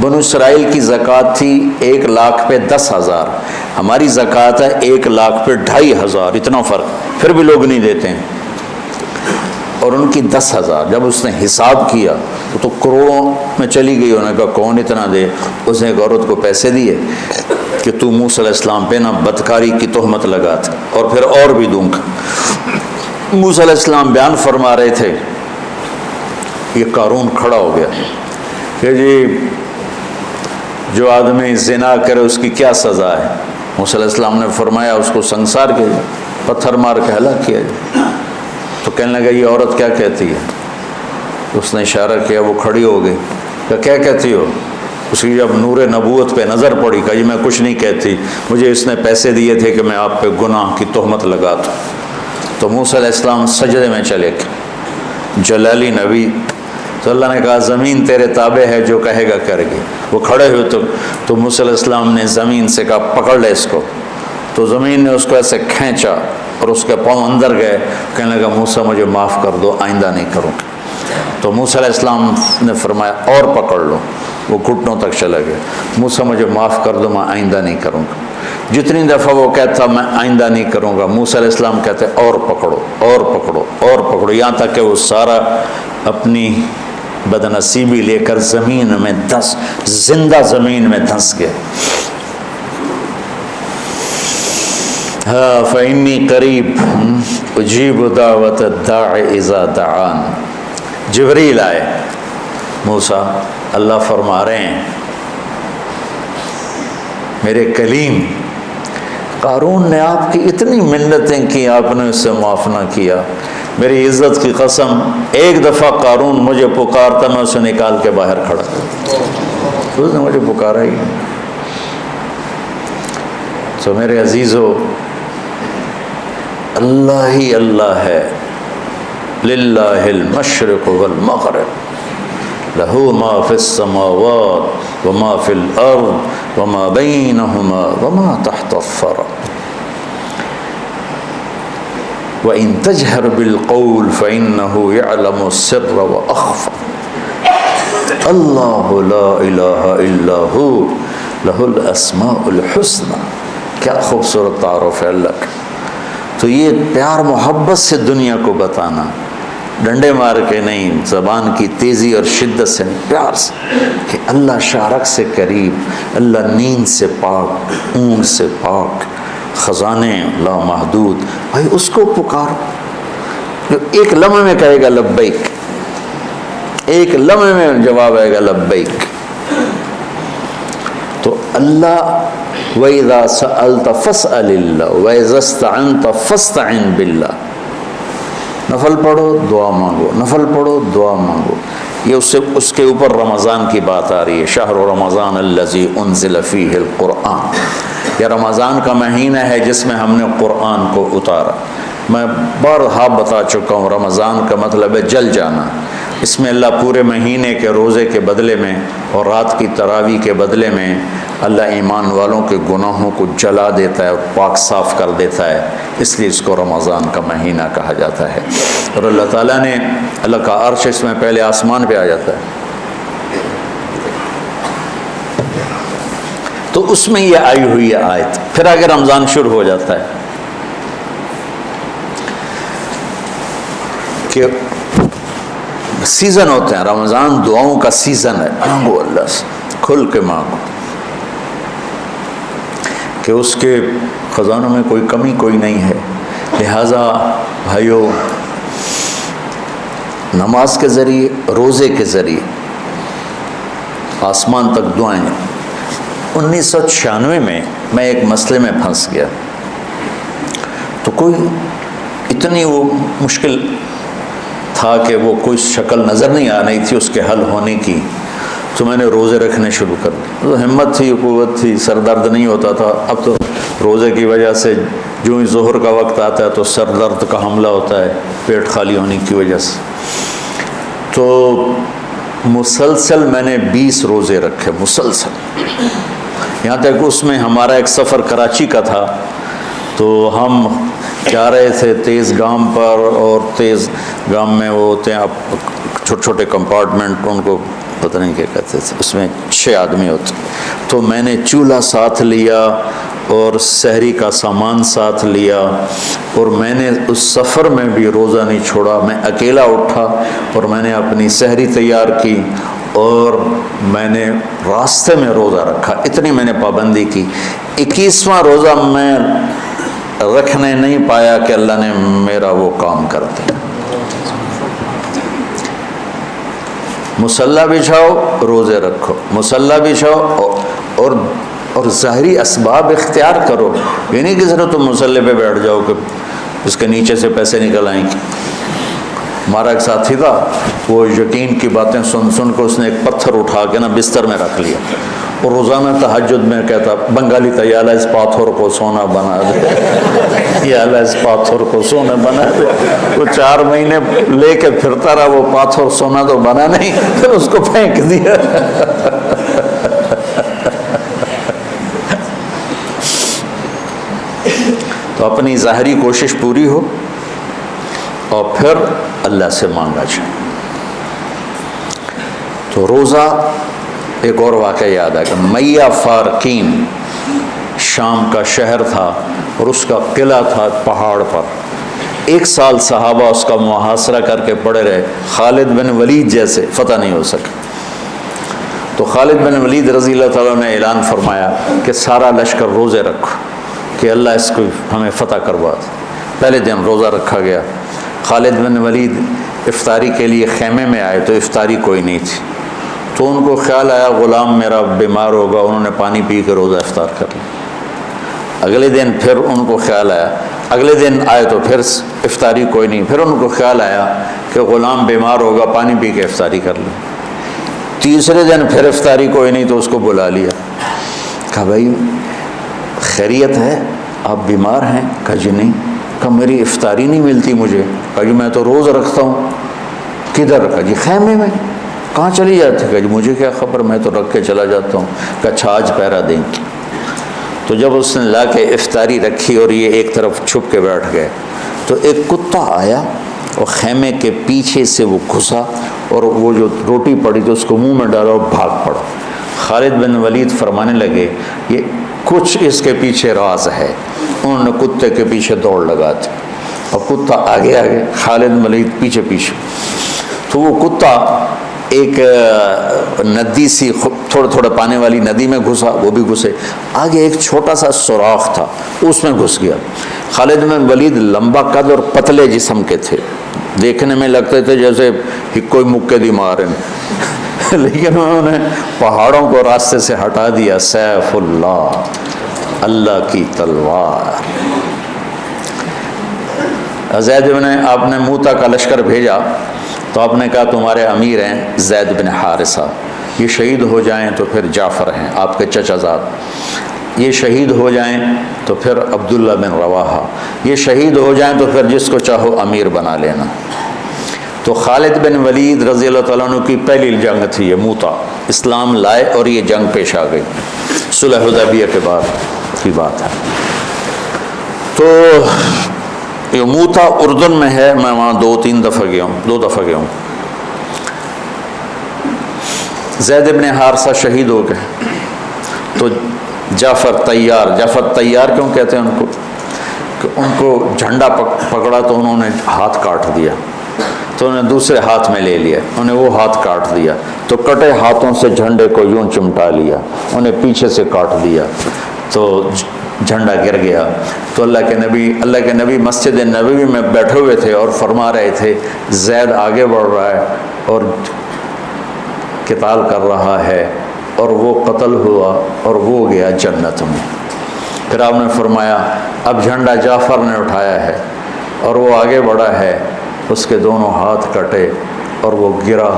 بنو اسرائیل کی زکوٰۃ تھی 1 لاکھ پہ 10,000، ہماری زکوٰۃ ہے 1 لاکھ پہ 2,500، اتنا فرق، پھر بھی لوگ نہیں دیتے ہیں، اور ان کی 10,000۔ جب اس نے حساب کیا تو کروڑوں میں چلی گئی، انہوں نے کہا کون اتنا دے؟ اس نے ایک عورت کو پیسے دیے کہ تو موسیٰ علیہ السلام پہ نا بدکاری کی تہمت لگاتا، اور پھر اور بھی دوں گا۔ موسیٰ علیہ السلام بیان فرما رہے تھے، یہ قارون کھڑا ہو گیا کہ جی جو آدمی زنا کرے اس کی کیا سزا ہے؟ موسیٰ علیہ السلام نے فرمایا اس کو سنسار کیا جائے، پتھر مار کے ہلاک کیا جائے۔ تو کہنے لگا یہ عورت کیا کہتی ہے؟ اس نے اشارہ کیا، وہ کھڑی ہو گئی، کہ کیا کہتی ہو؟ اس کی جب نور نبوت پہ نظر پڑی، کہا جی میں کچھ نہیں کہتی، مجھے اس نے پیسے دیے تھے کہ میں آپ پہ گناہ کی تہمت لگاتا ہوں۔ تو موسیٰ علیہ السلام سجدے میں چلے گئے، جلالی نبی۔ تو اللہ نے کہا زمین تیرے تابع ہے، جو کہے گا کرے گی۔ وہ کھڑے ہوئے تو موسیٰ علیہ السلام نے زمین سے کہا پکڑ لے اس کو، تو زمین نے اس کو ایسے کھینچا اور اس کے پاؤں اندر گئے، کہنے لگا موسیٰ مجھے معاف کر دو، آئندہ نہیں کروں۔ تو موسیٰ علیہ السلام نے فرمایا اور پکڑ لو، وہ گھٹنوں تک چلا گیا۔ موسیٰ مجھے معاف کر دو، میں آئندہ نہیں کروں گا۔ جتنی دفعہ وہ کہتا میں آئندہ نہیں کروں گا، موسیٰ علیہ السلام کہتے اور پکڑو اور پکڑو اور پکڑو، یہاں تک کہ وہ سارا اپنی بدنصیبی لے کر زمین میں زندہ زمین میں دھنس گیا۔ ہاں فإنی قریب اجیب دعوت الداع اذا دعان۔ جبریل آئے، موسیٰ اللہ فرما رہے ہیں میرے کلیم، قارون نے آپ کی اتنی منتیں کی، آپ نے اس سے معاف نہ کیا، میری عزت کی قسم، ایک دفعہ قارون مجھے پکارتا، میں اسے نکال کے باہر کھڑا کرتا، اس نے مجھے پکارا ہی۔ تو میرے عزیزو، اللہ ہی اللہ ہے، للہ المشرق والمغرب، لہ ما فی السماوات وما فی الارض وما بینہما وما تحت الثری، وَإِن تَجْهَرْ بِالْقَوْلِ فَإِنَّهُ يَعْلَمُ السِّرَّ وَأَخْفَى، اللہ لا الہ الا ہو لہ الاسماء الحسنى۔ کیا خوبصورت تعارف ہے اللہ کا۔ تو یہ پیار محبت سے دنیا کو بتانا، ڈنڈے مار کے نہیں، زبان کی تیزی اور شدت سے نہیں، پیار سے، کہ اللہ شارک سے قریب، اللہ نیند سے پاک، اونگ سے پاک، خزانے لامحدود، بھائی اس کو پکارو جو ایک لمحے میں کہے گا لبیک، ایک لمحے میں جواب آئے گا لبیک۔ تو اللہ، وَإِذَا سَأَلْتَ فَاسْأَلِ اللَّهِ وَإِذَا اسْتَعَنْتَ فَاسْتَعِنْ بِاللَّهِ۔ نفل پڑھو دعا مانگو، نفل پڑھو دعا مانگو۔ یہ اس کے اوپر رمضان کی بات آ رہی ہے، شہر رمضان الذی انزل فیہ القرآن، یہ رمضان کا مہینہ ہے جس میں ہم نے قرآن کو اتارا۔ میں بارہا بتا چکا ہوں، رمضان کا مطلب ہے جل جانا۔ اس میں اللہ پورے مہینے کے روزے کے بدلے میں اور رات کی تراویح کے بدلے میں اللہ ایمان والوں کے گناہوں کو جلا دیتا ہے اور پاک صاف کر دیتا ہے، اس لیے اس کو رمضان کا مہینہ کہا جاتا ہے۔ اور اللہ تعالیٰ نے، اللہ کا عرش اس میں پہلے آسمان پہ آ جاتا ہے، تو اس میں یہ آئی ہوئی ہے آیت، پھر آگے رمضان شروع ہو جاتا ہے کہ سیزن ہوتے ہیں، رمضان دعاؤں کا سیزن ہے، مانگو اللہ سے، کھل کے مانگو کہ اس کے خزانوں میں کوئی کمی کوئی نہیں ہے۔ لہٰذا بھائیو، نماز کے ذریعے، روزے کے ذریعے آسمان تک دعائیں۔ 1996 میں ایک مسئلے میں پھنس گیا، تو کوئی اتنی وہ مشکل تھا کہ وہ کوئی شکل نظر نہیں آ رہی تھی اس کے حل ہونے کی، تو میں نے روزے رکھنے شروع کر دی۔ تو ہمت تھی، قوت تھی، سر درد نہیں ہوتا تھا۔ اب تو روزے کی وجہ سے جو ہی ظہر کا وقت آتا ہے تو سر درد کا حملہ ہوتا ہے، پیٹ خالی ہونے کی وجہ سے۔ تو مسلسل میں نے 20 روزے رکھے، مسلسل، یہاں تک اس میں ہمارا ایک سفر کراچی کا تھا، تو ہم جا رہے تھے تیز گام پر، اور تیز گام میں وہ ہوتے ہیں چھوٹے چھوٹے کمپارٹمنٹ، ان کو پتہ نہیں کیا کہتے تھے، اس میں 6 آدمی ہوتے۔ تو میں نے چولہا ساتھ لیا اور سحری کا سامان ساتھ لیا، اور میں نے اس سفر میں بھی روزہ نہیں چھوڑا۔ میں اکیلا اٹھا اور میں نے اپنی سحری تیار کی، اور میں نے راستے میں روزہ رکھا، اتنی میں نے پابندی کی۔ 21واں روزہ میں رکھنے نہیں پایا کہ اللہ نے میرا وہ کام کر دیا۔ مصلی بچھاؤ، روزے رکھو، مصلی بچھاؤ، اور ظاہری اسباب اختیار کرو، یہ نہیں کہ ذرا تم مصلی پہ بیٹھ جاؤ کہ اس کے نیچے سے پیسے نکل آئیں گے۔ ہمارا ایک ساتھی تھا، وہ یقین کی باتیں سن سن کے اس نے ایک پتھر اٹھا کے نا بستر میں رکھ لیا، اور روزانہ تہجد میں کہتا، بنگالی تھا، یا اللہ اس پاتھر کو سونا بنا دے، یا اللہ اس پاتھر کو سونا بنا دے۔ وہ 4 مہینے لے کے پھرتا رہا، وہ پاتھر سونا تو بنا نہیں، پھر اس کو پھینک دیا۔ تو اپنی ظاہری کوشش پوری ہو، اور پھر اللہ سے مانگا جائے۔ تو روزہ، ایک اور واقعہ یاد آ گیا، میہ فارکین شام کا شہر تھا، اور اس کا قلعہ تھا پہاڑ پر۔ 1 سال صحابہ اس کا محاصرہ کر کے پڑے رہے، خالد بن ولید جیسے فتح نہیں ہو سکا۔ تو خالد بن ولید رضی اللہ تعالیٰ نے اعلان فرمایا کہ سارا لشکر روزے رکھو کہ اللہ اس کو ہمیں فتح کروا دے۔ پہلے دن روزہ رکھا گیا۔ خالد بن ولید افطاری کے لیے خیمے میں آئے تو افطاری کوئی نہیں تھی، تو ان کو خیال آیا غلام میرا بیمار ہوگا، انہوں نے پانی پی کے روزہ افطار کر لیا۔ اگلے دن پھر ان کو خیال آیا اگلے دن آئے تو پھر افطاری کوئی نہیں. پھر ان کو خیال آیا کہ غلام بیمار ہوگا, پانی پی کے افطاری کر لیں. تیسرے دن پھر افطاری کوئی نہیں تو اس کو بلا لیا. کہا بھائی خیریت ہے, آپ بیمار ہیں؟ کہا جی نہیں. کہا میری افطاری نہیں ملتی مجھے. کہا جی میں تو روز رکھتا ہوں. کدھر؟ کہا جی خیمے میں. کہاں چلی جاتی؟ کہا جی مجھے کیا خبر, میں تو رکھ کے چلا جاتا ہوں. کہا اچھا آج پہرا دیں. تو جب اس نے لا کے افطاری رکھی اور یہ ایک طرف چھپ کے بیٹھ گئے تو ایک کتا آیا اور خیمے کے پیچھے سے وہ گھسا اور وہ جو روٹی پڑی تو اس کو منہ میں ڈالا اور بھاگ پڑا. خالد بن ولید فرمانے لگے یہ کچھ اس کے پیچھے راز ہے. انہوں نے کتے کے پیچھے دوڑ لگا دی اور کتا آگے آگے, خالد بن ولید پیچھے پیچھے. تو وہ کتا ایک ندی سی تھوڑا تھوڑا پانی والی ندی میں گھسا, وہ بھی گھسے. آگے ایک چھوٹا سا سوراخ تھا, اس میں گھس گیا. خالد بن ولید لمبا قد اور پتلے جسم کے تھے, دیکھنے میں لگتے تھے جیسے کوئی مکے دی مارن, لیکن انہوں نے پہاڑوں کو راستے سے ہٹا دیا. سیف اللہ, اللہ کی تلوار. زید بن, آپ نے موتا کا لشکر بھیجا تو آپ نے کہا تمہارے امیر ہیں زید بن حارثہ, یہ شہید ہو جائیں تو پھر جعفر ہیں آپ کے چچا زاد, یہ شہید ہو جائیں تو پھر عبداللہ بن رواحہ, یہ شہید ہو جائیں تو پھر جس کو چاہو امیر بنا لینا. تو خالد بن ولید رضی اللہ تعالیٰ عنہ کی پہلی جنگ تھی یہ موتا. اسلام لائے اور یہ جنگ پیش آ گئی, صلح حدیبیہ کے بعد کی بات ہے. تو یہ موتا اردن میں ہے, میں وہاں 2 دفعہ گیا ہوں. زید بن حارثہ شہید ہو گئے تو جعفر تیار کیوں کہتے ہیں ان کو, کہ ان کو جھنڈا پکڑا تو انہوں نے ہاتھ کاٹ دیا, تو انہوں نے دوسرے ہاتھ میں لے لیا, انہیں وہ ہاتھ کاٹ دیا, تو کٹے ہاتھوں سے جھنڈے کو یوں چمٹا لیا, انہیں پیچھے سے کاٹ دیا تو جھنڈا گر گیا. تو اللہ کے نبی مسجد نبوی میں بیٹھے ہوئے تھے اور فرما رہے تھے زید آگے بڑھ رہا ہے اور قتال کر رہا ہے اور وہ قتل ہوا اور وہ گیا جنت میں. پھر آپ نے فرمایا اب جھنڈا جعفر نے اٹھایا ہے اور وہ آگے بڑھا ہے, اس کے دونوں ہاتھ کٹے اور وہ گرا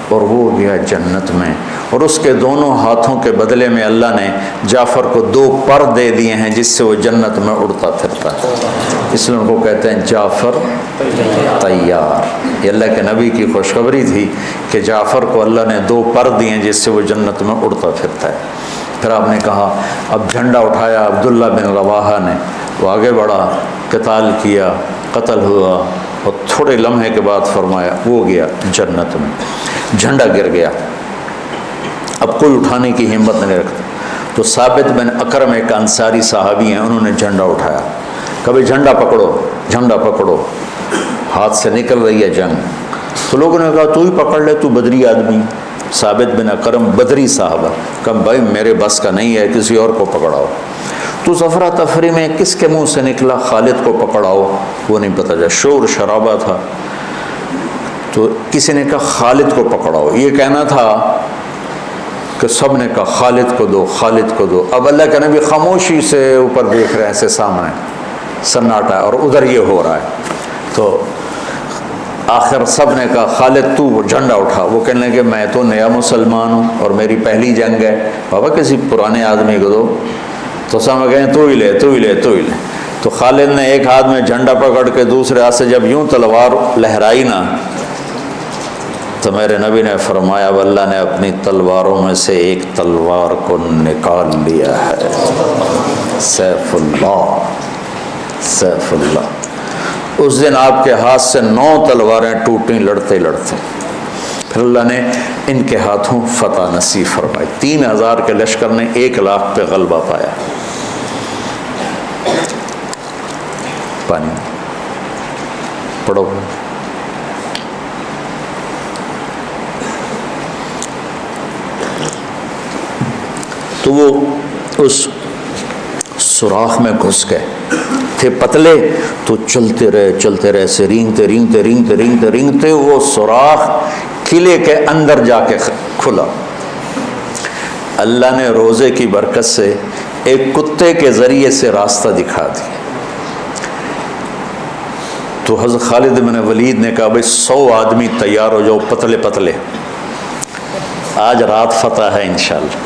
اور وہ گیا جنت میں. اور اس کے دونوں ہاتھوں کے بدلے میں اللہ نے جعفر کو 2 پر دے دیے ہیں جس سے وہ جنت میں اڑتا پھرتا ہے. اس لیے ان کو کہتے ہیں جعفر تیار. یہ اللہ کے نبی کی خوشخبری تھی کہ جعفر کو اللہ نے 2 پر دیے ہیں جس سے وہ جنت میں اڑتا پھرتا ہے. پھر آپ نے کہا اب جھنڈا اٹھایا عبداللہ بن رواحہ نے, وہ آگے بڑھا, قتال کیا, قتل ہوا اور تھوڑے لمحے کے بعد فرمایا وہ گیا جنت میں. جھنڈا گر گیا, اب کوئی اٹھانے کی ہمت نہیں رکھتا. تو ثابت بن اکرم ایک انصاری صحابی ہیں, انہوں نے جھنڈا اٹھایا, کبھی جھنڈا پکڑو, ہاتھ سے نکل رہی ہے جنگ. تو لوگوں نے کہا تو ہی پکڑ لے, تو بدری آدمی. ثابت بن اکرم بدری صحابہ, کہا بھائی میرے بس کا نہیں ہے, کسی اور کو پکڑاؤ. تو افرا تفری میں کس کے منہ سے نکلا خالد کو پکڑاؤ, وہ نہیں پتہ چلا, شور شرابہ تھا. تو کسی نے کہا خالد کو پکڑاؤ, یہ کہنا تھا کہ سب نے کہا خالد کو دو. اب اللہ کے نبی خاموشی سے اوپر دیکھ رہے ہیں, ایسے سامنے سناٹا, اور ادھر یہ ہو رہا ہے. تو آخر سب نے کہا خالد تو جھنڈا اٹھا. وہ کہنے لگے میں تو نیا مسلمان ہوں اور میری پہلی جنگ ہے, بابا کسی پرانے آدمی کو دو. تو سمجھ گئے تو ہی لے. تو خالد نے ایک ہاتھ میں جھنڈا پکڑ کے دوسرے ہاتھ سے جب یوں تلوار لہرائی نا, تو میرے نبی نے فرمایا اللہ نے اپنی تلواروں میں سے ایک تلوار کو نکال لیا ہے. سیف اللہ. اس دن آپ کے ہاتھ سے 9 تلواریں ٹوٹیں لڑتے. پھر اللہ نے ان کے ہاتھوں فتح نصیب فرمائی. 3000 کے لشکر نے 1 لاکھ پہ غلبہ پایا. پانی پڑھو. تو وہ اس سوراخ میں گھس گئے تھے, پتلے, تو چلتے رہے سے رینگتے وہ سوراخ قلعے کے اندر جا کے کھلا. اللہ نے روزے کی برکت سے ایک کتے کے ذریعے سے راستہ دکھا دیا. تو حضرت خالد بن ولید نے کہا بھائی 100 آدمی تیار ہو جاؤ پتلے پتلے، آج رات فتح ہے انشاءاللہ۔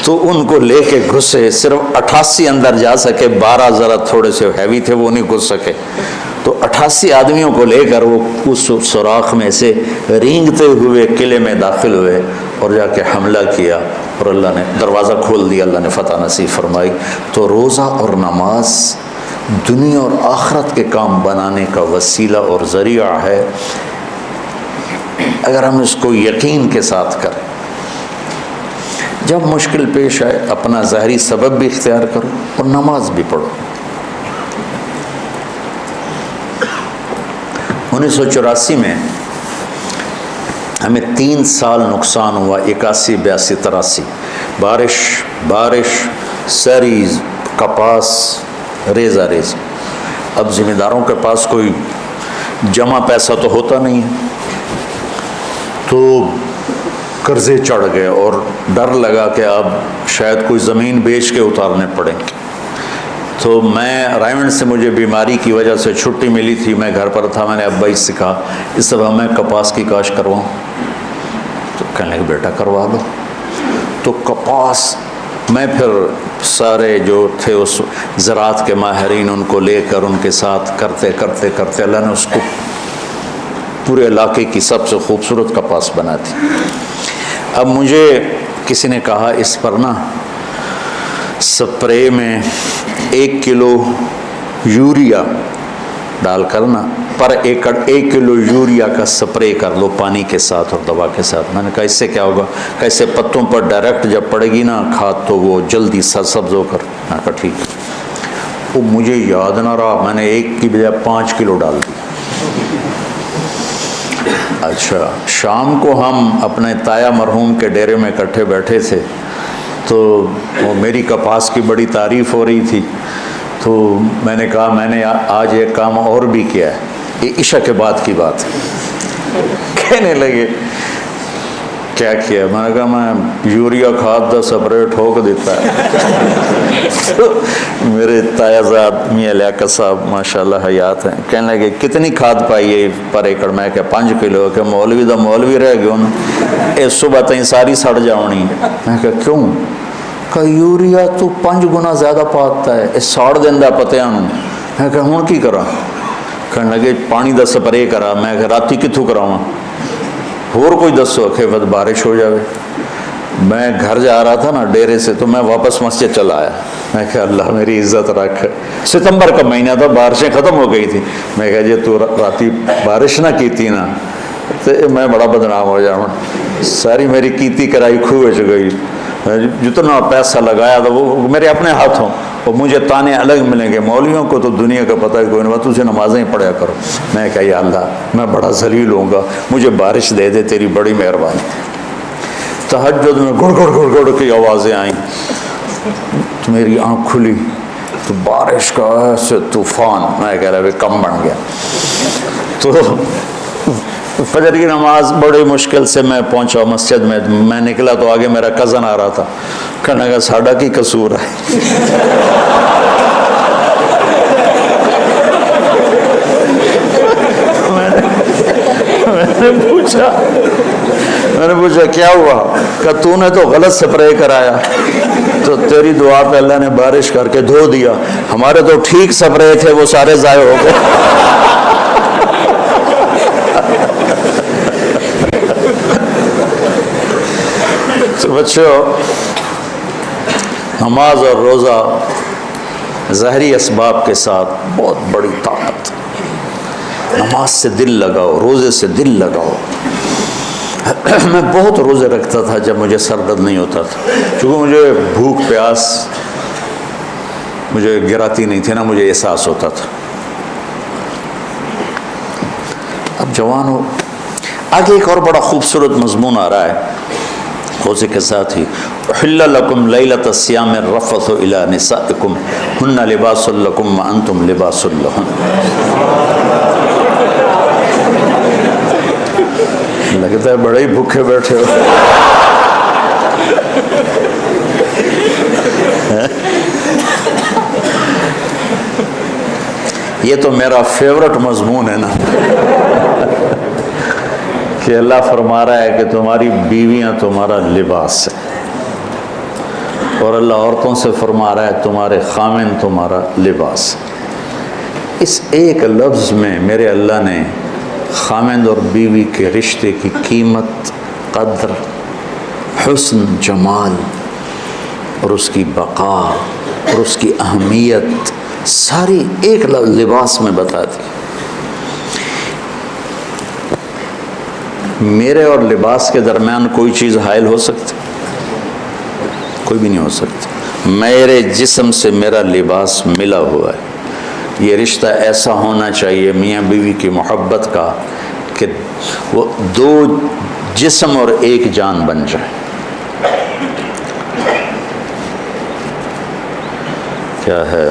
تو ان کو لے کے گھسے، صرف 88 اندر جا سکے، 12 ذرا تھوڑے سے ہیوی تھے وہ نہیں گھس سکے، تو 88 آدمیوں کو لے کر وہ اس سوراخ میں سے رینگتے ہوئے قلعے میں داخل ہوئے اور جا کے حملہ کیا، اور اللہ نے دروازہ کھول دیا، اللہ نے فتح نصیب فرمائی۔ تو روزہ اور نماز دنیا اور آخرت کے کام بنانے کا وسیلہ اور ذریعہ ہے، اگر ہم اس کو یقین کے ساتھ کریں۔ جب مشکل پیش آئے اپنا ظاہری سبب بھی اختیار کرو اور نماز بھی پڑھو۔ 1984 میں ہمیں 3 سال نقصان ہوا، 81 82 83، بارش سریز کپاس ریزہ ریز۔ اب ذمہ داروں کے پاس کوئی جمع پیسہ تو ہوتا نہیں ہے، تو قرضے چڑھ گئے اور ڈر لگا کہ اب شاید کوئی زمین بیچ کے اتارنے پڑیں گے۔ تو میں رائمنڈ سے مجھے بیماری کی وجہ سے چھٹی ملی تھی، میں گھر پر تھا، میں نے ابا سے کہا اس دفعہ میں کپاس کی کاشت کرواؤں، تو کہنے لگے بیٹا کروا دو۔ تو کپاس میں پھر سارے جو تھے اس زراعت کے ماہرین ان کو لے کر ان کے ساتھ کرتے کرتے کرتے اللہ نے اس کو پورے علاقے کی سب سے خوبصورت کپاس بنا دی۔ اب مجھے کسی نے کہا اس پر نا سپرے میں 1 کلو یوریا ڈال کر نا پر ایکڑ 1 کلو یوریا کا سپرے کر لو پانی کے ساتھ اور دوا کے ساتھ۔ میں نے کہا اس سے کیا ہوگا؟ کیسے پتوں پر ڈائریکٹ جب پڑے گی نا کھاد تو وہ جلدی سبز ہو کر۔ میں کہا ٹھیک ہے۔ وہ مجھے یاد نہ رہا، میں نے 1 کی بجائے 5 کلو ڈال دی۔ اچھا، شام کو ہم اپنے تایا مرحوم کے ڈیرے میں اکٹھے بیٹھے تھے، تو وہ میری کپاس کی بڑی تعریف ہو رہی تھی، تو میں نے کہا میں نے آج ایک کام اور بھی کیا ہے، یہ عشاء کے بعد کی بات ہے۔ کہنے لگے کیا کیا؟ میں نے کہا میں یوریا کھاد دا سپرے ٹھوک دیتا ہے۔ تو میرے تایازاد میاں لیاقت صاحب ماشاءاللہ حیات ہیں، کہنے لگے کتنی کھاد پائی ہے پر ایکڑ؟ میں کہ 5 کلو۔ کہ مولوی دا مولوی رہ گیا نا، اے صبح تین ساری سڑ جاؤنی۔ میں کہ کیوں؟ کہ یوریا تو 5 گنا زیادہ پاتا ہے، اے ساڑ دیندہ پتیاں نوں۔ میں کہ ہون کی کرا؟ کہنے لگے پانی دا سپرے کرا۔ میں کہ راتی کتھوں کراواں؟ اور کوئی دسو؟ کہ وقت بارش ہو جاوے۔ میں گھر جا رہا تھا نا ڈیرے سے، تو میں واپس مسجد چلا آیا۔ میں کہا اللہ میری عزت رکھ، ستمبر کا مہینہ تھا، بارشیں ختم ہو گئی تھی۔ میں کہا جی تو راتی بارش نہ کیتی نا تو میں بڑا بدنام ہو جاؤں، ساری میری کیتی کرائی کھوے چ گئی، جتنا پیسہ لگایا تھا وہ میرے اپنے ہاتھوں، اور مجھے تانے الگ ملیں گے۔ مولویوں کو تو دنیا کا پتہ ہے کوئی نہیں، تو اسے نمازیں پڑھا کرو۔ میں کہا یا اللہ میں بڑا ذلیل ہوں گا، مجھے بارش دے دے، تیری بڑی مہربانی۔ تہجد میں گڑ گڑ گڑ گڑ کی آوازیں آئیں، تو میری آنکھ کھلی تو بارش کا ایسے طوفان، میں کہہ رہا کم بن گیا۔ تو فجر کی نماز بڑی مشکل سے میں پہنچا مسجد میں، میں نکلا تو آگے میرا کزن آ رہا تھا، کہنے لگا ساڈا کی قصور ہے؟ میں نے پوچھا کیا ہوا؟ کہ تو نے تو غلط سپرے کرایا، تو تیری دعا پہ اللہ نے بارش کر کے دھو دیا، ہمارے تو ٹھیک سپرے تھے وہ سارے ضائع ہو گئے۔ تو بچوں، نماز اور روزہ ظاہری اسباب کے ساتھ بہت بڑی طاقت۔ نماز سے دل لگاؤ، روزے سے دل لگاؤ۔ میں بہت روزے رکھتا تھا جب مجھے سر درد نہیں ہوتا تھا، چونکہ مجھے بھوک پیاس مجھے گراتی نہیں تھی نا، مجھے احساس ہوتا تھا۔ اب جوان ہو، آگے ایک اور بڑا خوبصورت مضمون آ رہا ہے روزے کے ساتھ ہی، احل لکم لیلۃ الصیام الرفث الی نسائکم ہن لباس لکم وانتم لباس لہن۔ لگتا ہے بڑے ہی بھوکے بیٹھے ہو۔ یہ تو میرا فیورٹ مضمون ہے نا کہ اللہ فرما رہا ہے کہ تمہاری بیویاں تمہارا لباس ہے، اور اللہ عورتوں سے فرما رہا ہے تمہارے خامن تمہارا لباس ہے۔ اس ایک لفظ میں میرے اللہ نے خامند اور بیوی کے رشتے کی قیمت، قدر، حسن، جمال اور اس کی بقا اور اس کی اہمیت ساری ایک لباس میں بتا دی۔ میرے اور لباس کے درمیان کوئی چیز حائل ہو سکتی؟ کوئی بھی نہیں ہو سکتی۔ میرے جسم سے میرا لباس ملا ہوا ہے۔ یہ رشتہ ایسا ہونا چاہیے میاں بیوی کی محبت کا کہ وہ دو جسم اور ایک جان بن جائے۔ کیا ہے؟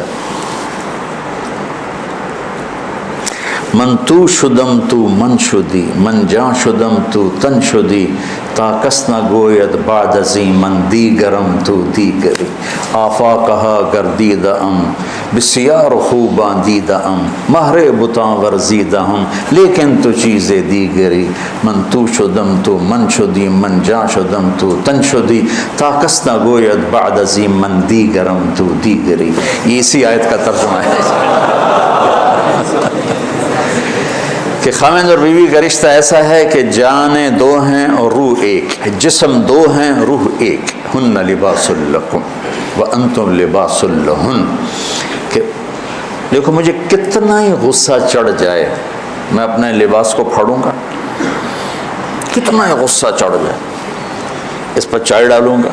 من تو شدم تو من شدی، من جاں شدم تو تن شدی، تا کس نہ گوید بعد ازیں من دیگرم تو دیگری، آفاقہا گردیدہ ام بسیار خوباں دیدہ ام، مہر بتاں ورزیدہ ہم لیکن تو چیز دیگری، من تو شدم تو من شدی، من جاں شدم تو تن شدی، تا کس نہ گوید بعد ازیں من دیگرم تو دیگری۔ یہ اسی آیت کا ترجمہ ہے کہ خامند اور بیوی کا رشتہ ایسا ہے کہ جانیں دو ہیں اور روح ایک، جسم دو ہیں روح ایک، ہن لباس لکم وانتم لباس لہن۔ کہ دیکھو مجھے کتنا ہی غصہ چڑھ جائے میں اپنے لباس کو پھاڑوں گا، کتنا ہی غصہ چڑھ جائے اس پر چائے ڈالوں گا،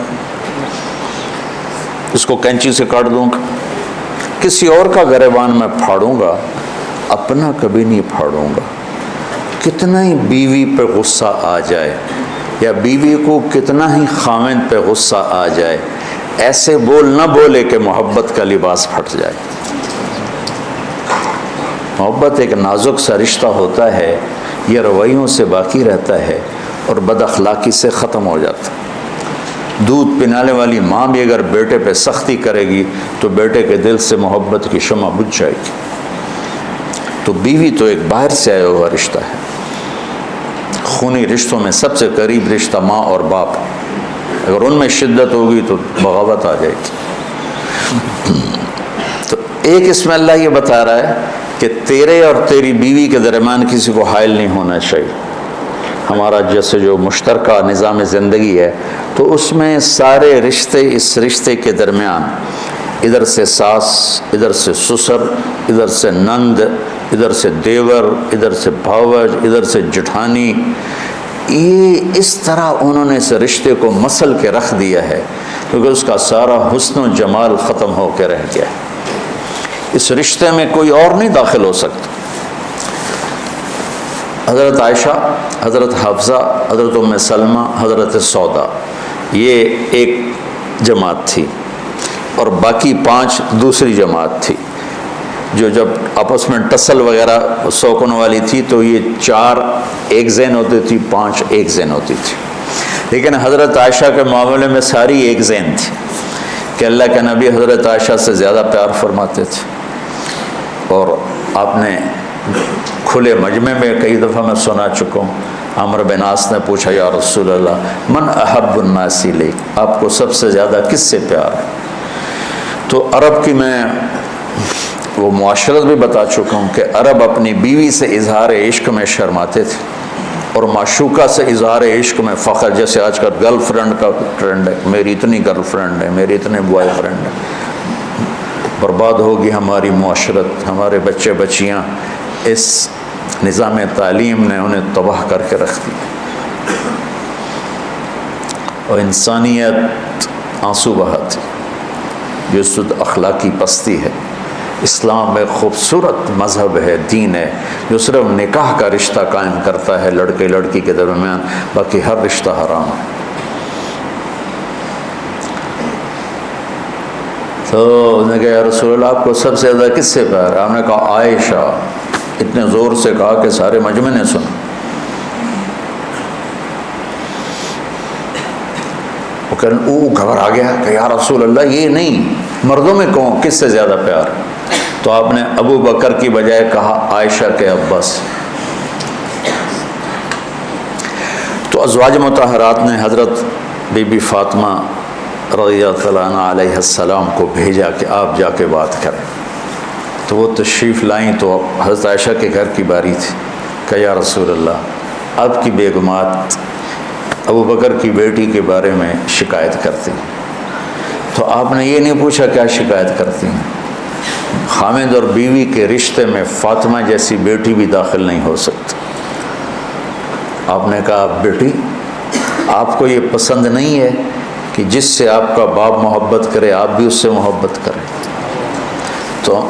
اس کو کینچی سے کاٹ دوں گا، کسی اور کا گریبان میں پھاڑوں گا، اپنا کبھی نہیں پھاڑوں گا۔ کتنا ہی بیوی پہ غصہ آ جائے یا بیوی کو کتنا ہی خامند پہ غصہ آ جائے، ایسے بول نہ بولے کہ محبت کا لباس پھٹ جائے۔ محبت ایک نازک سا رشتہ ہوتا ہے، یہ رویوں سے باقی رہتا ہے اور بد اخلاقی سے ختم ہو جاتا ہے۔ دودھ پلانے والی ماں بھی اگر بیٹے پہ سختی کرے گی تو بیٹے کے دل سے محبت کی شمع بجھ جائے گی۔ تو بیوی تو ایک باہر سے آیا ہوا رشتہ ہے۔ خونی رشتوں میں سب سے قریب رشتہ ماں اور باپ، اگر ان میں شدت ہوگی تو بغاوت آ جائے گی۔ تو ایک اس میں اللہ یہ بتا رہا ہے کہ تیرے اور تیری بیوی کے درمیان کسی کو حائل نہیں ہونا چاہیے۔ ہمارا جیسے جو مشترکہ نظام زندگی ہے تو اس میں سارے رشتے اس رشتے کے درمیان، ادھر سے ساس، ادھر سے سسر، ادھر سے نند، ادھر سے دیور، ادھر سے بھاوج، ادھر سے جٹھانی، یہ اس طرح انہوں نے اس رشتے کو مسل کے رکھ دیا ہے کیونکہ اس کا سارا حسن و جمال ختم ہو کے رہ گیا ہے۔ اس رشتے میں کوئی اور نہیں داخل ہو سکتا۔ حضرت عائشہ، حضرت حفصہ، حضرت ام سلمہ، حضرت سودا، یہ ایک جماعت تھی اور باقی 5 دوسری جماعت تھی، جو جب آپس میں ٹسل وغیرہ سوکن والی تھی تو یہ 4 ایک ذہن ہوتی تھی، 5 ایک ذہن ہوتی تھی۔ لیکن حضرت عائشہ کے معاملے میں ساری ایک ذہن تھی کہ اللہ کے نبی حضرت عائشہ سے زیادہ پیار فرماتے تھے، اور آپ نے کھلے مجمع میں کئی دفعہ میں سنا چکا ہوں، عمرو بن عاص نے پوچھا یا رسول اللہ من احب الناس الیک، آپ کو سب سے زیادہ کس سے پیار ہے؟ تو عرب کی میں وہ معاشرت بھی بتا چکا ہوں کہ عرب اپنی بیوی سے اظہار عشق میں شرماتے تھے اور معشوقہ سے اظہار عشق میں فخر، جیسے آج کل گرل فرینڈ کا ٹرینڈ ہے، میری اتنی گرل فرینڈ ہے، میری اتنے بوائے فرینڈ ہے۔ برباد ہوگی ہماری معاشرت، ہمارے بچے بچیاں، اس نظام تعلیم نے انہیں تباہ کر کے رکھ دیا اور انسانیت آنسو بہاتی، جو سود اخلاقی پستی ہے۔ اسلام ایک خوبصورت مذہب ہے، دین ہے، جو صرف نکاح کا رشتہ قائم کرتا ہے لڑکے لڑکی کے درمیان، باقی ہر رشتہ حرام ہے۔ تو انہوں نے کہا یا رسول اللہ آپ کو سب سے زیادہ کس سے پیار ہے؟ آپ نے کہا عائشہ، اتنے زور سے کہا کہ سارے مجمع نے سنا۔ وہ گھبرا گیا کہ یا رسول اللہ یہ نہیں، مردوں میں کون کس سے زیادہ پیار ہے؟ تو آپ نے ابو بکر کی بجائے کہا عائشہ کے عباس۔ تو ازواج مطہرات نے حضرت بی بی فاطمہ رضی اللہ عنہ علیہ السلام کو بھیجا کہ آپ جا کے بات کریں۔ تو وہ تشریف لائیں تو حضرت عائشہ کے گھر کی باری تھی کہ یا رسول اللہ، آپ کی بیگمات ابو بکر کی بیٹی کے بارے میں شکایت کرتی ہیں۔ تو آپ نے یہ نہیں پوچھا کیا شکایت کرتی ہیں؟ خامد اور بیوی کے رشتے میں فاطمہ جیسی بیٹی بھی داخل نہیں ہو سکتی۔ آپ نے کہا بیٹی، آپ کو یہ پسند نہیں ہے کہ جس سے آپ کا باپ محبت کرے آپ بھی اس سے محبت کریں؟ تو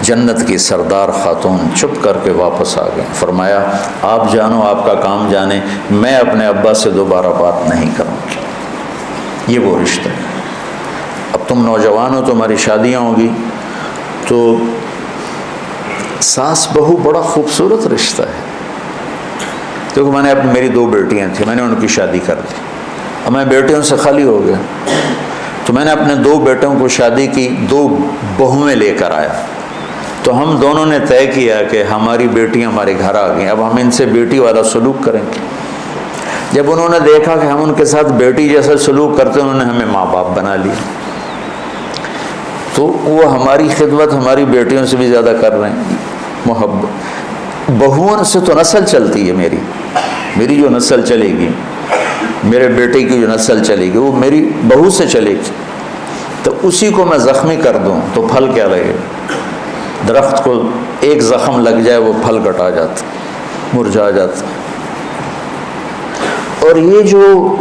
جنت کی سردار خاتون چپ کر کے واپس آ گئے۔ فرمایا آپ جانو، آپ کا کام جانے، میں اپنے ابا سے دوبارہ بات نہیں کروں گی۔ یہ وہ رشتہ ہے۔ اب تم نوجوان ہو، تمہاری شادیاں ہوں گی، تو ساس بہو بڑا خوبصورت رشتہ ہے۔ کیونکہ میں نے میری 2 بیٹیاں تھیں، میں نے ان کی شادی کر دی، اب میں بیٹیوں سے خالی ہو گیا، تو میں نے اپنے 2 بیٹوں کو شادی کی، 2 بہویں لے کر آیا۔ تو ہم دونوں نے طے کیا کہ ہماری بیٹیاں ہمارے گھر آ گئیں، اب ہم ان سے بیٹی والا سلوک کریں گے۔ جب انہوں نے دیکھا کہ ہم ان کے ساتھ بیٹی جیسا سلوک کرتے ہیں، انہوں نے ہمیں ماں باپ بنا لیا۔ تو وہ ہماری خدمت ہماری بیٹیوں سے بھی زیادہ کر رہے ہیں، محبت۔ بہوؤں سے تو نسل چلتی ہے، میری جو نسل چلے گی، میرے بیٹے کی جو نسل چلے گی، وہ میری بہو سے چلے گی۔ تو اسی کو میں زخمی کر دوں تو پھل کیا لگے؟ درخت کو ایک زخم لگ جائے وہ پھل کٹا جاتا، مرجھا جاتا۔ اور یہ جو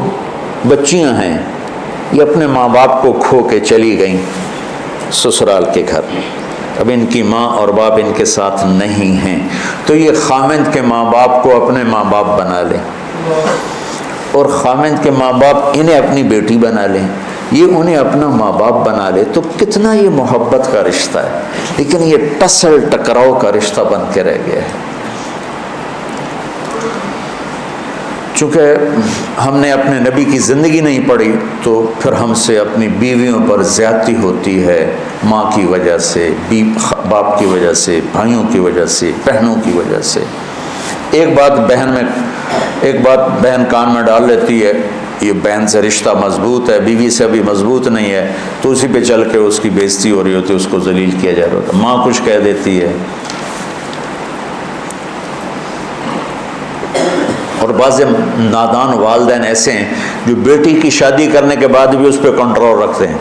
بچیاں ہیں، یہ اپنے ماں باپ کو کھو کے چلی گئیں سسرال کے گھر، اب ان کی ماں اور باپ ان کے ساتھ نہیں ہیں، تو یہ خامند کے ماں باپ کو اپنے ماں باپ بنا لیں، اور خامند کے ماں باپ انہیں اپنی بیٹی بنا لیں، یہ انہیں اپنا ماں باپ بنا لے، تو کتنا یہ محبت کا رشتہ ہے۔ لیکن یہ ٹسل ٹکراؤ کا رشتہ بن کے رہ گیا ہے۔ چونکہ ہم نے اپنے نبی کی زندگی نہیں پڑھی، تو پھر ہم سے اپنی بیویوں پر زیادتی ہوتی ہے، ماں کی وجہ سے، باپ کی وجہ سے، بھائیوں کی وجہ سے، بہنوں کی وجہ سے۔ ایک بات بہن کان میں ڈال لیتی ہے، یہ بہن سے رشتہ مضبوط ہے، بیوی سے بھی مضبوط نہیں ہے، تو اسی پہ چل کے اس کی بےزتی ہو رہی ہوتی ہے، اس کو ذلیل کیا جا رہا ہوتا ہے۔ ماں کچھ کہہ دیتی ہے، اور بعض نادان والدین ایسے ہیں جو بیٹی کی شادی کرنے کے بعد بھی اس پہ کنٹرول رکھتے ہیں،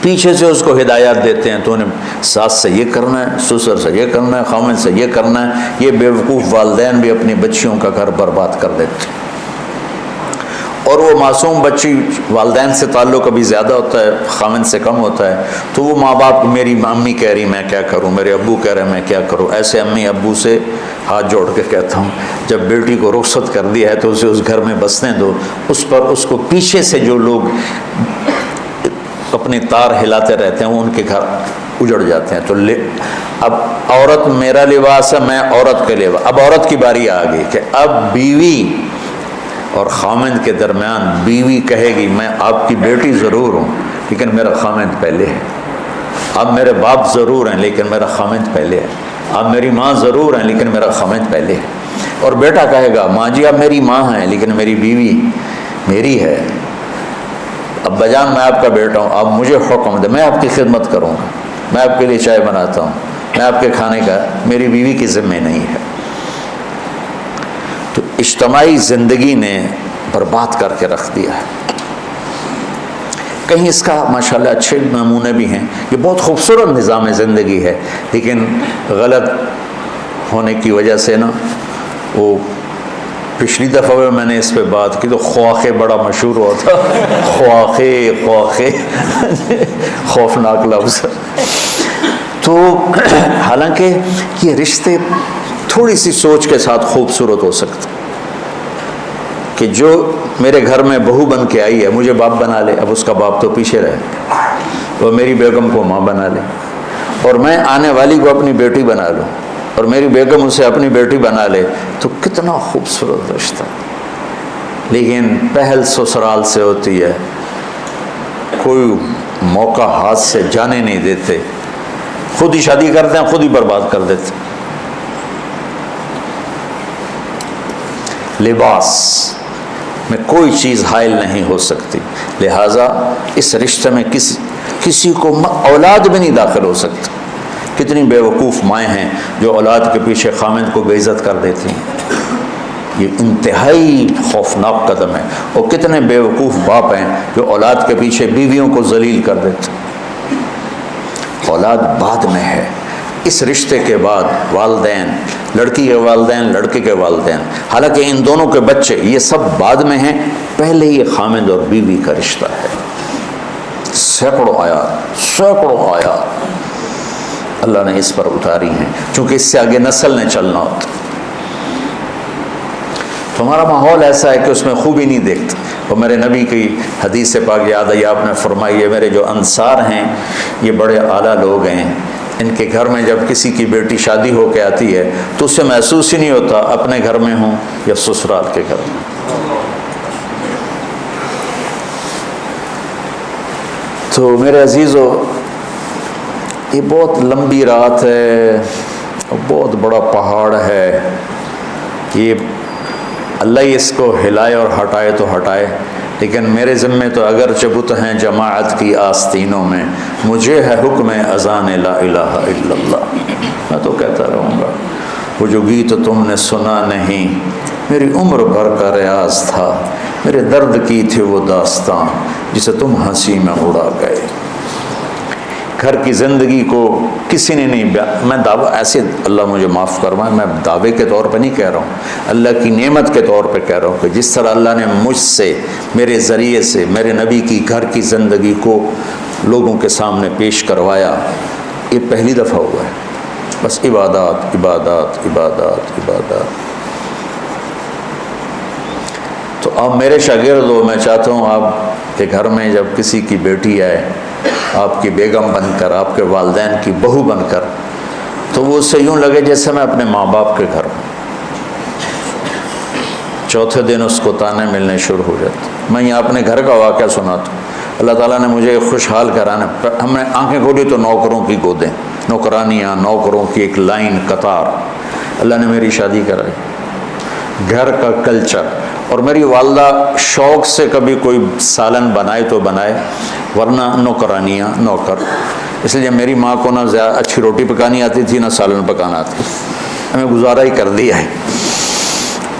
پیچھے سے اس کو ہدایات دیتے ہیں، تو انہیں ساس سے یہ کرنا ہے، سسر سے یہ کرنا ہے، خامن سے یہ کرنا ہے۔ یہ بیوقوف والدین بھی اپنی بچیوں کا گھر برباد کر دیتے ہیں، اور وہ معصوم بچی والدین سے تعلق ابھی زیادہ ہوتا ہے، خامن سے کم ہوتا ہے، تو وہ ماں باپ، میری امی کہہ رہی میں کیا کروں، میرے ابو کہہ رہے میں کیا کروں۔ ایسے امی ابو سے ہاتھ جوڑ کے کہتا ہوں، جب بیٹی کو رخصت کر دیا ہے تو اسے اس گھر میں بسنے دو، اس کو پیچھے سے جو لوگ اپنی تار ہلاتے رہتے ہیں وہ ان کے گھر اجڑ جاتے ہیں۔ تو اب عورت میرا لباس ہے، میں عورت کے لباس۔ اب عورت کی باری آ گئی کہ اب بیوی اور خامند کے درمیان بیوی کہے گی میں آپ کی بیٹی ضرور ہوں لیکن میرا خامند پہلے ہے، اب میرے باپ ضرور ہیں لیکن میرا خامند پہلے ہے، اب میری ماں ضرور ہیں لیکن میرا خامند پہلے ہے۔ اور بیٹا کہے گا ماں جی آپ میری ماں ہیں لیکن میری بیوی میری ہے، ابا جان میں آپ کا بیٹا ہوں، آپ مجھے حکم دیں، میں آپ کی خدمت کروں گا، میں آپ کے لیے چائے بناتا ہوں، میں آپ کے کھانے کا، میری بیوی کی ذمہ نہیں ہے۔ تو اجتماعی زندگی نے برباد کر کے رکھ دیا ہے۔ کہیں اس کا ماشاءاللہ اچھے نمونے بھی ہیں، یہ بہت خوبصورت نظام زندگی ہے، لیکن غلط ہونے کی وجہ سے نا، وہ پچھلی دفعہ میں نے اس پہ بات کی تو خواخے بڑا مشہور ہوا تھا، خواخے خوفناک لفظ۔ تو حالانکہ یہ رشتے تھوڑی سی سوچ کے ساتھ خوبصورت ہو سکتے کہ جو میرے گھر میں بہو بن کے آئی ہے مجھے باپ بنا لے، اب اس کا باپ تو پیچھے رہے، وہ میری بیگم کو ماں بنا لے، اور میں آنے والی کو اپنی بیٹی بنا لوں، اور میری بیگم اسے اپنی بیٹی بنا لے، تو کتنا خوبصورت رشتہ۔ لیکن پہل سسرال سے ہوتی ہے، کوئی موقع ہاتھ سے جانے نہیں دیتے، خود ہی شادی کرتے ہیں، خود ہی برباد کر دیتے۔ لباس میں کوئی چیز حائل نہیں ہو سکتی، لہٰذا اس رشتے میں کسی کو اولاد بھی نہیں داخل ہو سکتی۔ کتنی بے وقوف مائیں ہیں جو اولاد کے پیچھے خامند کو بے عزت کر دیتی ہیں، یہ انتہائی خوفناک قدم ہے۔ اور کتنے بے وقوف باپ ہیں جو اولاد کے پیچھے بیویوں کو ذلیل کر دیتے ہیں۔ اولاد بعد میں ہے، اس رشتے کے بعد والدین، لڑکی کے والدین، لڑکے کے والدین، حالانکہ ان دونوں کے بچے یہ سب بعد میں ہیں، پہلے یہ خامند اور بیوی کا رشتہ ہے۔ سینکڑوں آیات اللہ نے اس پر اتاری ہیں، چونکہ اس سے آگے نسل نے چلنا ہوتا۔ تو ہمارا ماحول ایسا ہے کہ اس میں خوبی نہیں دیکھتے۔ اور میرے نبی کی حدیث سے پاک یاد آئی، آپ نے فرمائی ہے میرے جو انصار ہیں یہ بڑے اعلیٰ لوگ ہیں، ان کے گھر میں جب کسی کی بیٹی شادی ہو کے آتی ہے تو اسے محسوس ہی نہیں ہوتا اپنے گھر میں ہوں یا سسرال کے گھر میں۔ تو میرے عزیزو، یہ بہت لمبی رات ہے، بہت بڑا پہاڑ ہے، یہ اللہ ہی اس کو ہلائے اور ہٹائے تو ہٹائے، لیکن میرے ذمے تو اگرچہ بت ہیں جماعت کی آستینوں میں، مجھے ہے حکم اذان لا الہ الا اللہ، میں تو کہتا رہوں گا۔ وہ جو گیت تم نے سنا نہیں، میری عمر بھر کا ریاض تھا، میرے درد کی تھی وہ داستان جسے تم ہنسی میں اڑا گئے۔ گھر کی زندگی کو کسی نے نہیں میں دعویٰ ایسے، اللہ مجھے معاف فرمائے، میں دعوے کے طور پہ نہیں کہہ رہا ہوں، اللہ کی نعمت کے طور پہ کہہ رہا ہوں کہ جس طرح اللہ نے مجھ سے، میرے ذریعے سے، میرے نبی کی گھر کی زندگی کو لوگوں کے سامنے پیش کروایا، یہ پہلی دفعہ ہوا ہے۔ بس عبادات عبادات عبادات عبادات۔ تو آپ میرے شاگرد ہو، میں چاہتا ہوں آپ کے گھر میں جب کسی کی بیٹی آئے آپ کی بیگم بن کر، آپ کے والدین کی بہو بن کر، تو وہ اسے یوں لگے جیسے میں اپنے ماں باپ کے گھر ہوں۔ چوتھے دن اس کو تانے ملنے شروع ہو جاتے۔ میں یہاں اپنے گھر کا واقعہ سناتا ہوں۔ اللہ تعالیٰ نے مجھے خوشحال کرانا، ہم نے آنکھیں کھولی تو نوکروں کی گودیں، نوکرانیاں، نوکروں کی ایک لائن، قطار۔ اللہ نے میری شادی کرائی، گھر کا کلچر۔ اور میری والدہ شوق سے کبھی کوئی سالن بنائے تو بنائے، ورنہ نوکرانیاں، نوکر۔ اس لیے میری ماں کو نہ زیادہ اچھی روٹی پکانی آتی تھی نہ سالن پکانا آتی، ہمیں گزارا ہی کر دیا ہے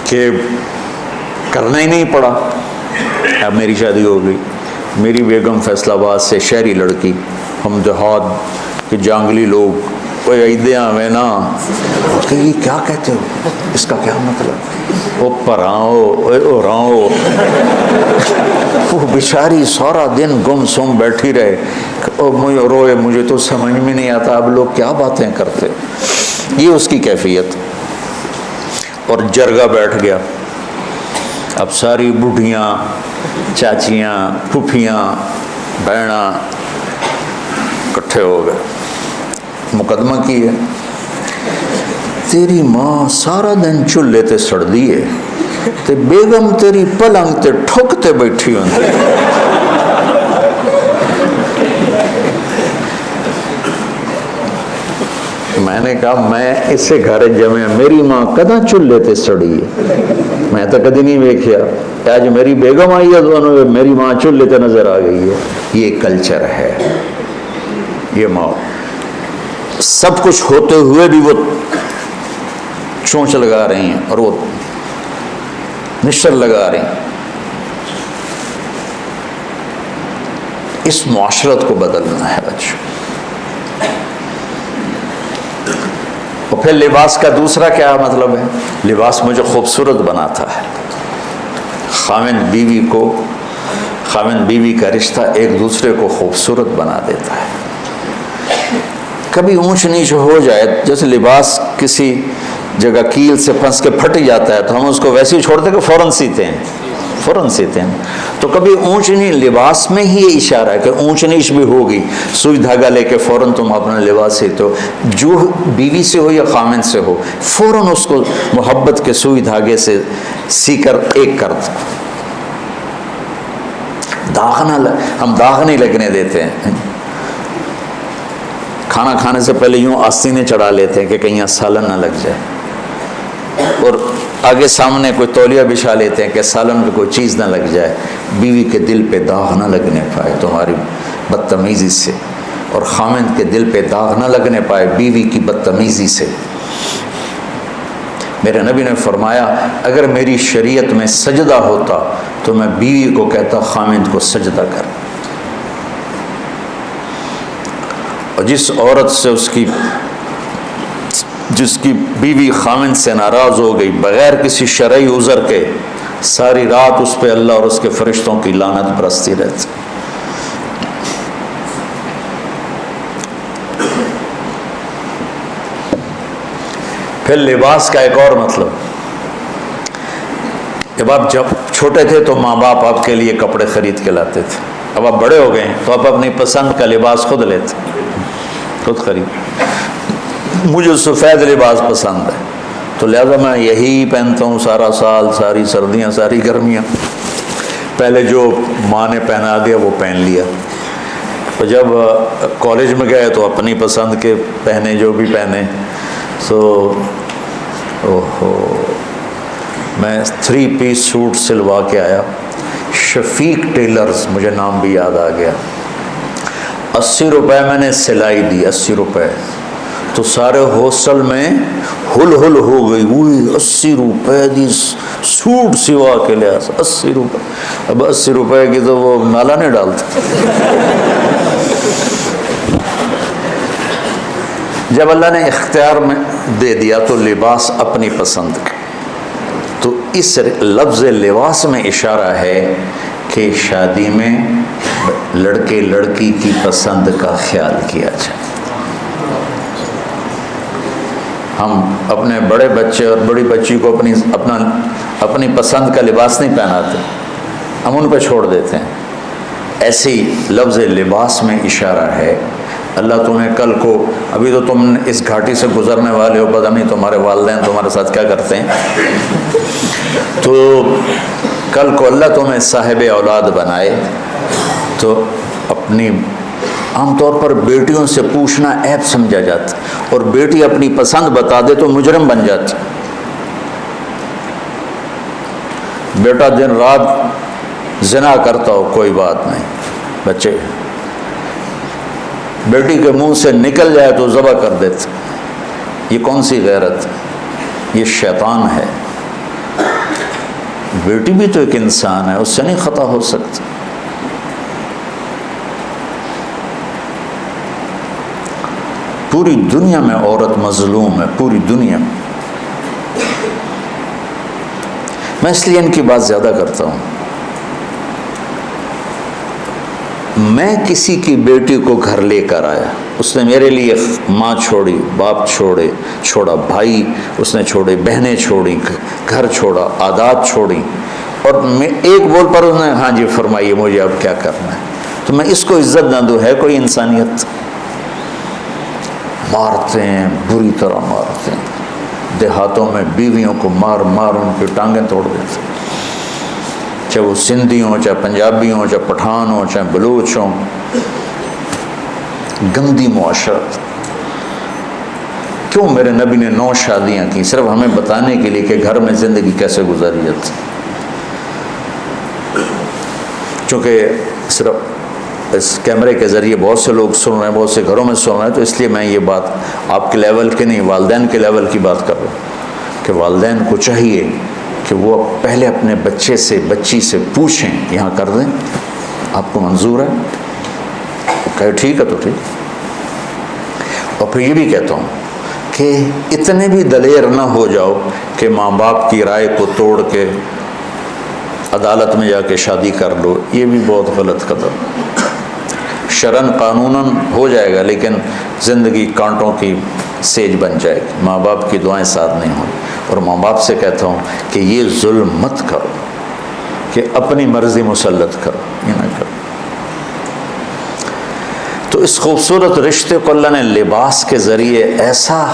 کہ کرنا ہی نہیں پڑا۔ اب میری شادی ہو گئی، میری بیگم فیصل آباد سے شہری لڑکی، ہم دیہات کے جانگلی لوگ، کوئی عیدیاں ہمیں نا کہ یہ کیا کہتے ہو، اس کا کیا مطلب، او پراؤ وہ بیچاری سارا دن گم سم بیٹھی رہے اور روئے، مجھے تو سمجھ میں نہیں آتا اب لوگ کیا باتیں کرتے۔ یہ اس کی کیفیت۔ اور جرگہ بیٹھ گیا، اب ساری بوڑھیاں، چاچیاں، پھوپھیاں، بہناں اکٹھے ہو گئے، مقدمہ کی ہے، تیری ماں سارا دن چولہے تے سڑ دیے تے بیگم تیری پلنگ تے ٹھوکتے بیٹھی ہوندی۔ میں نے کہا میں اسے گھر جمع، میری ماں کداں چولہے تے سڑی ہے، میں تو کدی نہیں ویکھیا، آج میری بیگم آئی ہے دونوں، میری ماں چولہے تے نظر آ گئی ہے۔ یہ کلچر ہے، یہ ماں سب کچھ ہوتے ہوئے بھی وہ چونچ لگا رہی ہیں اور وہ نشر لگا رہی ہیں۔ اس معاشرت کو بدلنا ہے آج۔ اور پھر لباس کا دوسرا کیا مطلب ہے؟ لباس مجھے خوبصورت بناتا ہے۔ خاوند بیوی کا رشتہ ایک دوسرے کو خوبصورت بنا دیتا ہے۔ کبھی اونچ نیچ ہو جائے، جیسے لباس کسی جگہ کیل سے پھنس کے پھٹ جاتا ہے تو ہم اس کو ویسے ہی چھوڑتے کہ فوراً سیتے ہیں، تو کبھی اونچ نیچ لباس میں ہی یہ اشارہ ہے کہ اونچ نیچ بھی ہوگی، سوئی دھاگا لے کے فوراً تم اپنا لباس سیتے ہو، جو بیوی سے ہو یا خامن سے ہو، فوراً اس کو محبت کے سوئی دھاگے سے سی کر ایک کر دو۔ ہم داغ نہیں لگنے دیتے ہیں. کھانا کھانے سے پہلے یوں آستینیں چڑھا لیتے ہیں کہ کہیں سالن نہ لگ جائے، اور آگے سامنے کوئی تولیہ بچھا لیتے ہیں کہ سالن پہ کوئی چیز نہ لگ جائے، بیوی کے دل پہ داغ نہ لگنے پائے تمہاری بدتمیزی سے، اور خامند کے دل پہ داغ نہ لگنے پائے بیوی کی بدتمیزی سے. میرے نبی نے فرمایا اگر میری شریعت میں سجدہ ہوتا تو میں بیوی کو کہتا خامند کو سجدہ کر. اور جس عورت سے جس کی بیوی خامند سے ناراض ہو گئی بغیر کسی شرعی عذر کے، ساری رات اس پہ اللہ اور اس کے فرشتوں کی لعنت برستی رہتی. پھر لباس کا ایک اور مطلب، جب چھوٹے تھے تو ماں باپ آپ کے لیے کپڑے خرید کے لاتے تھے، اب آپ بڑے ہو گئے ہیں تو آپ اپنی پسند کا لباس خود لیتے، خود خرید. مجھے سفید لباس پسند ہے تو لہذا میں یہی پہنتا ہوں سارا سال، ساری سردیاں، ساری گرمیاں. پہلے جو ماں نے پہنا دیا وہ پہن لیا. تو جب کالج میں گئے تو اپنی پسند کے پہنے، جو بھی پہنے. میں 3 پیس سوٹ سلوا کے آیا، شفیق ٹیلرز، مجھے نام بھی یاد آ گیا. 80 روپے میں نے سلائی دی، 80 روپے. تو سارے ہاسٹل میں ہل ہو گئی، وہی 80 روپے دی سوٹ سوا کے لیا، 80 روپے. اب 80 روپے کی تو وہ نالا نہیں ڈالتے. جب اللہ نے اختیار میں دے دیا تو لباس اپنی پسند کا، تو اس لفظ لباس میں اشارہ ہے کہ شادی میں لڑکے لڑکی کی پسند کا خیال کیا جائے. ہم اپنے بڑے بچے اور بڑی بچی کو اپنی پسند کا لباس نہیں پہناتے، ہم ان پہ چھوڑ دیتے ہیں. ایسی لفظ لباس میں اشارہ ہے اللہ تمہیں کل کو، ابھی تو تم اس گھاٹی سے گزرنے والے ہو، پتہ نہیں تمہارے والدین تمہارے ساتھ کیا کرتے ہیں. تو کل کو اللہ تمہیں صاحب اولاد بنائے تو اپنی، عام طور پر بیٹیوں سے پوچھنا عیب سمجھا جاتا، اور بیٹی اپنی پسند بتا دے تو مجرم بن جاتی. بیٹا دن رات زنا کرتا ہو کوئی بات نہیں، بچے بیٹی کے منہ سے نکل جائے تو ذبح کر دیتے. یہ کون سی غیرت؟ یہ شیطان ہے. بیٹی بھی تو ایک انسان ہے، اس سے نہیں خطا ہو سکتا. پوری دنیا میں عورت مظلوم ہے، پوری دنیا میں. میں اس لیے ان کی بات زیادہ کرتا ہوں. میں کسی کی بیٹی کو گھر لے کر آیا، اس نے میرے لیے ماں چھوڑی، باپ چھوڑا، بھائی اس نے چھوڑے، بہنیں چھوڑی، گھر چھوڑا، عادات چھوڑی، اور میں ایک بول پر اس نے ہاں جی فرمائیے مجھے اب کیا کرنا ہے. تو میں اس کو عزت نہ دوں؟ ہے کوئی انسانیت؟ مارتے ہیں، بری طرح مارتے ہیں. دیہاتوں میں بیویوں کو مار ان کی ٹانگیں توڑ دیتے، چاہے وہ سندھی ہوں، چاہے پنجابی ہوں، چاہے پٹھان ہوں، چاہے بلوچ ہوں. گندی معاشرت. کیوں میرے نبی نے 9 شادیاں کی؟ صرف ہمیں بتانے کے لیے کہ گھر میں زندگی کیسے گزاری جاتی. چونکہ صرف اس کیمرے کے ذریعے بہت سے لوگ سن رہے ہیں، بہت سے گھروں میں سن رہے ہیں، تو اس لیے میں یہ بات آپ کے لیول کے نہیں، والدین کے لیول کی بات کر رہا ہوں کہ والدین کو چاہیے کہ وہ پہلے اپنے بچے سے، بچی سے پوچھیں یہاں کر دیں، آپ کو منظور ہے؟ کہے ٹھیک ہے تو ٹھیک. اور پھر یہ بھی کہتا ہوں کہ اتنے بھی دلیر نہ ہو جاؤ کہ ماں باپ کی رائے کو توڑ کے عدالت میں جا کے شادی کر لو. یہ بھی بہت غلط قدم. شرعن قانوناً ہو جائے گا لیکن زندگی کانٹوں کی سیج بن جائے گی، ماں باپ کی دعائیں ساتھ نہیں ہوں. اور ماں باپ سے کہتا ہوں کہ یہ ظلم مت کرو کہ اپنی مرضی مسلط کرو، یہ نہ کرو. تو اس خوبصورت رشتے کو اللہ نے لباس کے ذریعے ایسا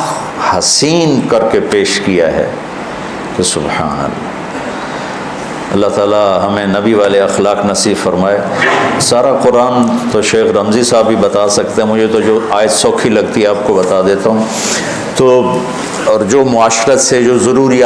حسین کر کے پیش کیا ہے کہ سبحان اللہ. اللہ تعالی ہمیں نبی والے اخلاق نصیب فرمائے۔ سارا قرآن تو شیخ رمضی صاحب بھی بتا سکتے ہیں، مجھے تو جو آیت سوکھی لگتی ہے آپ کو بتا دیتا ہوں۔ تو اور جو معاشرت سے جو ضروریات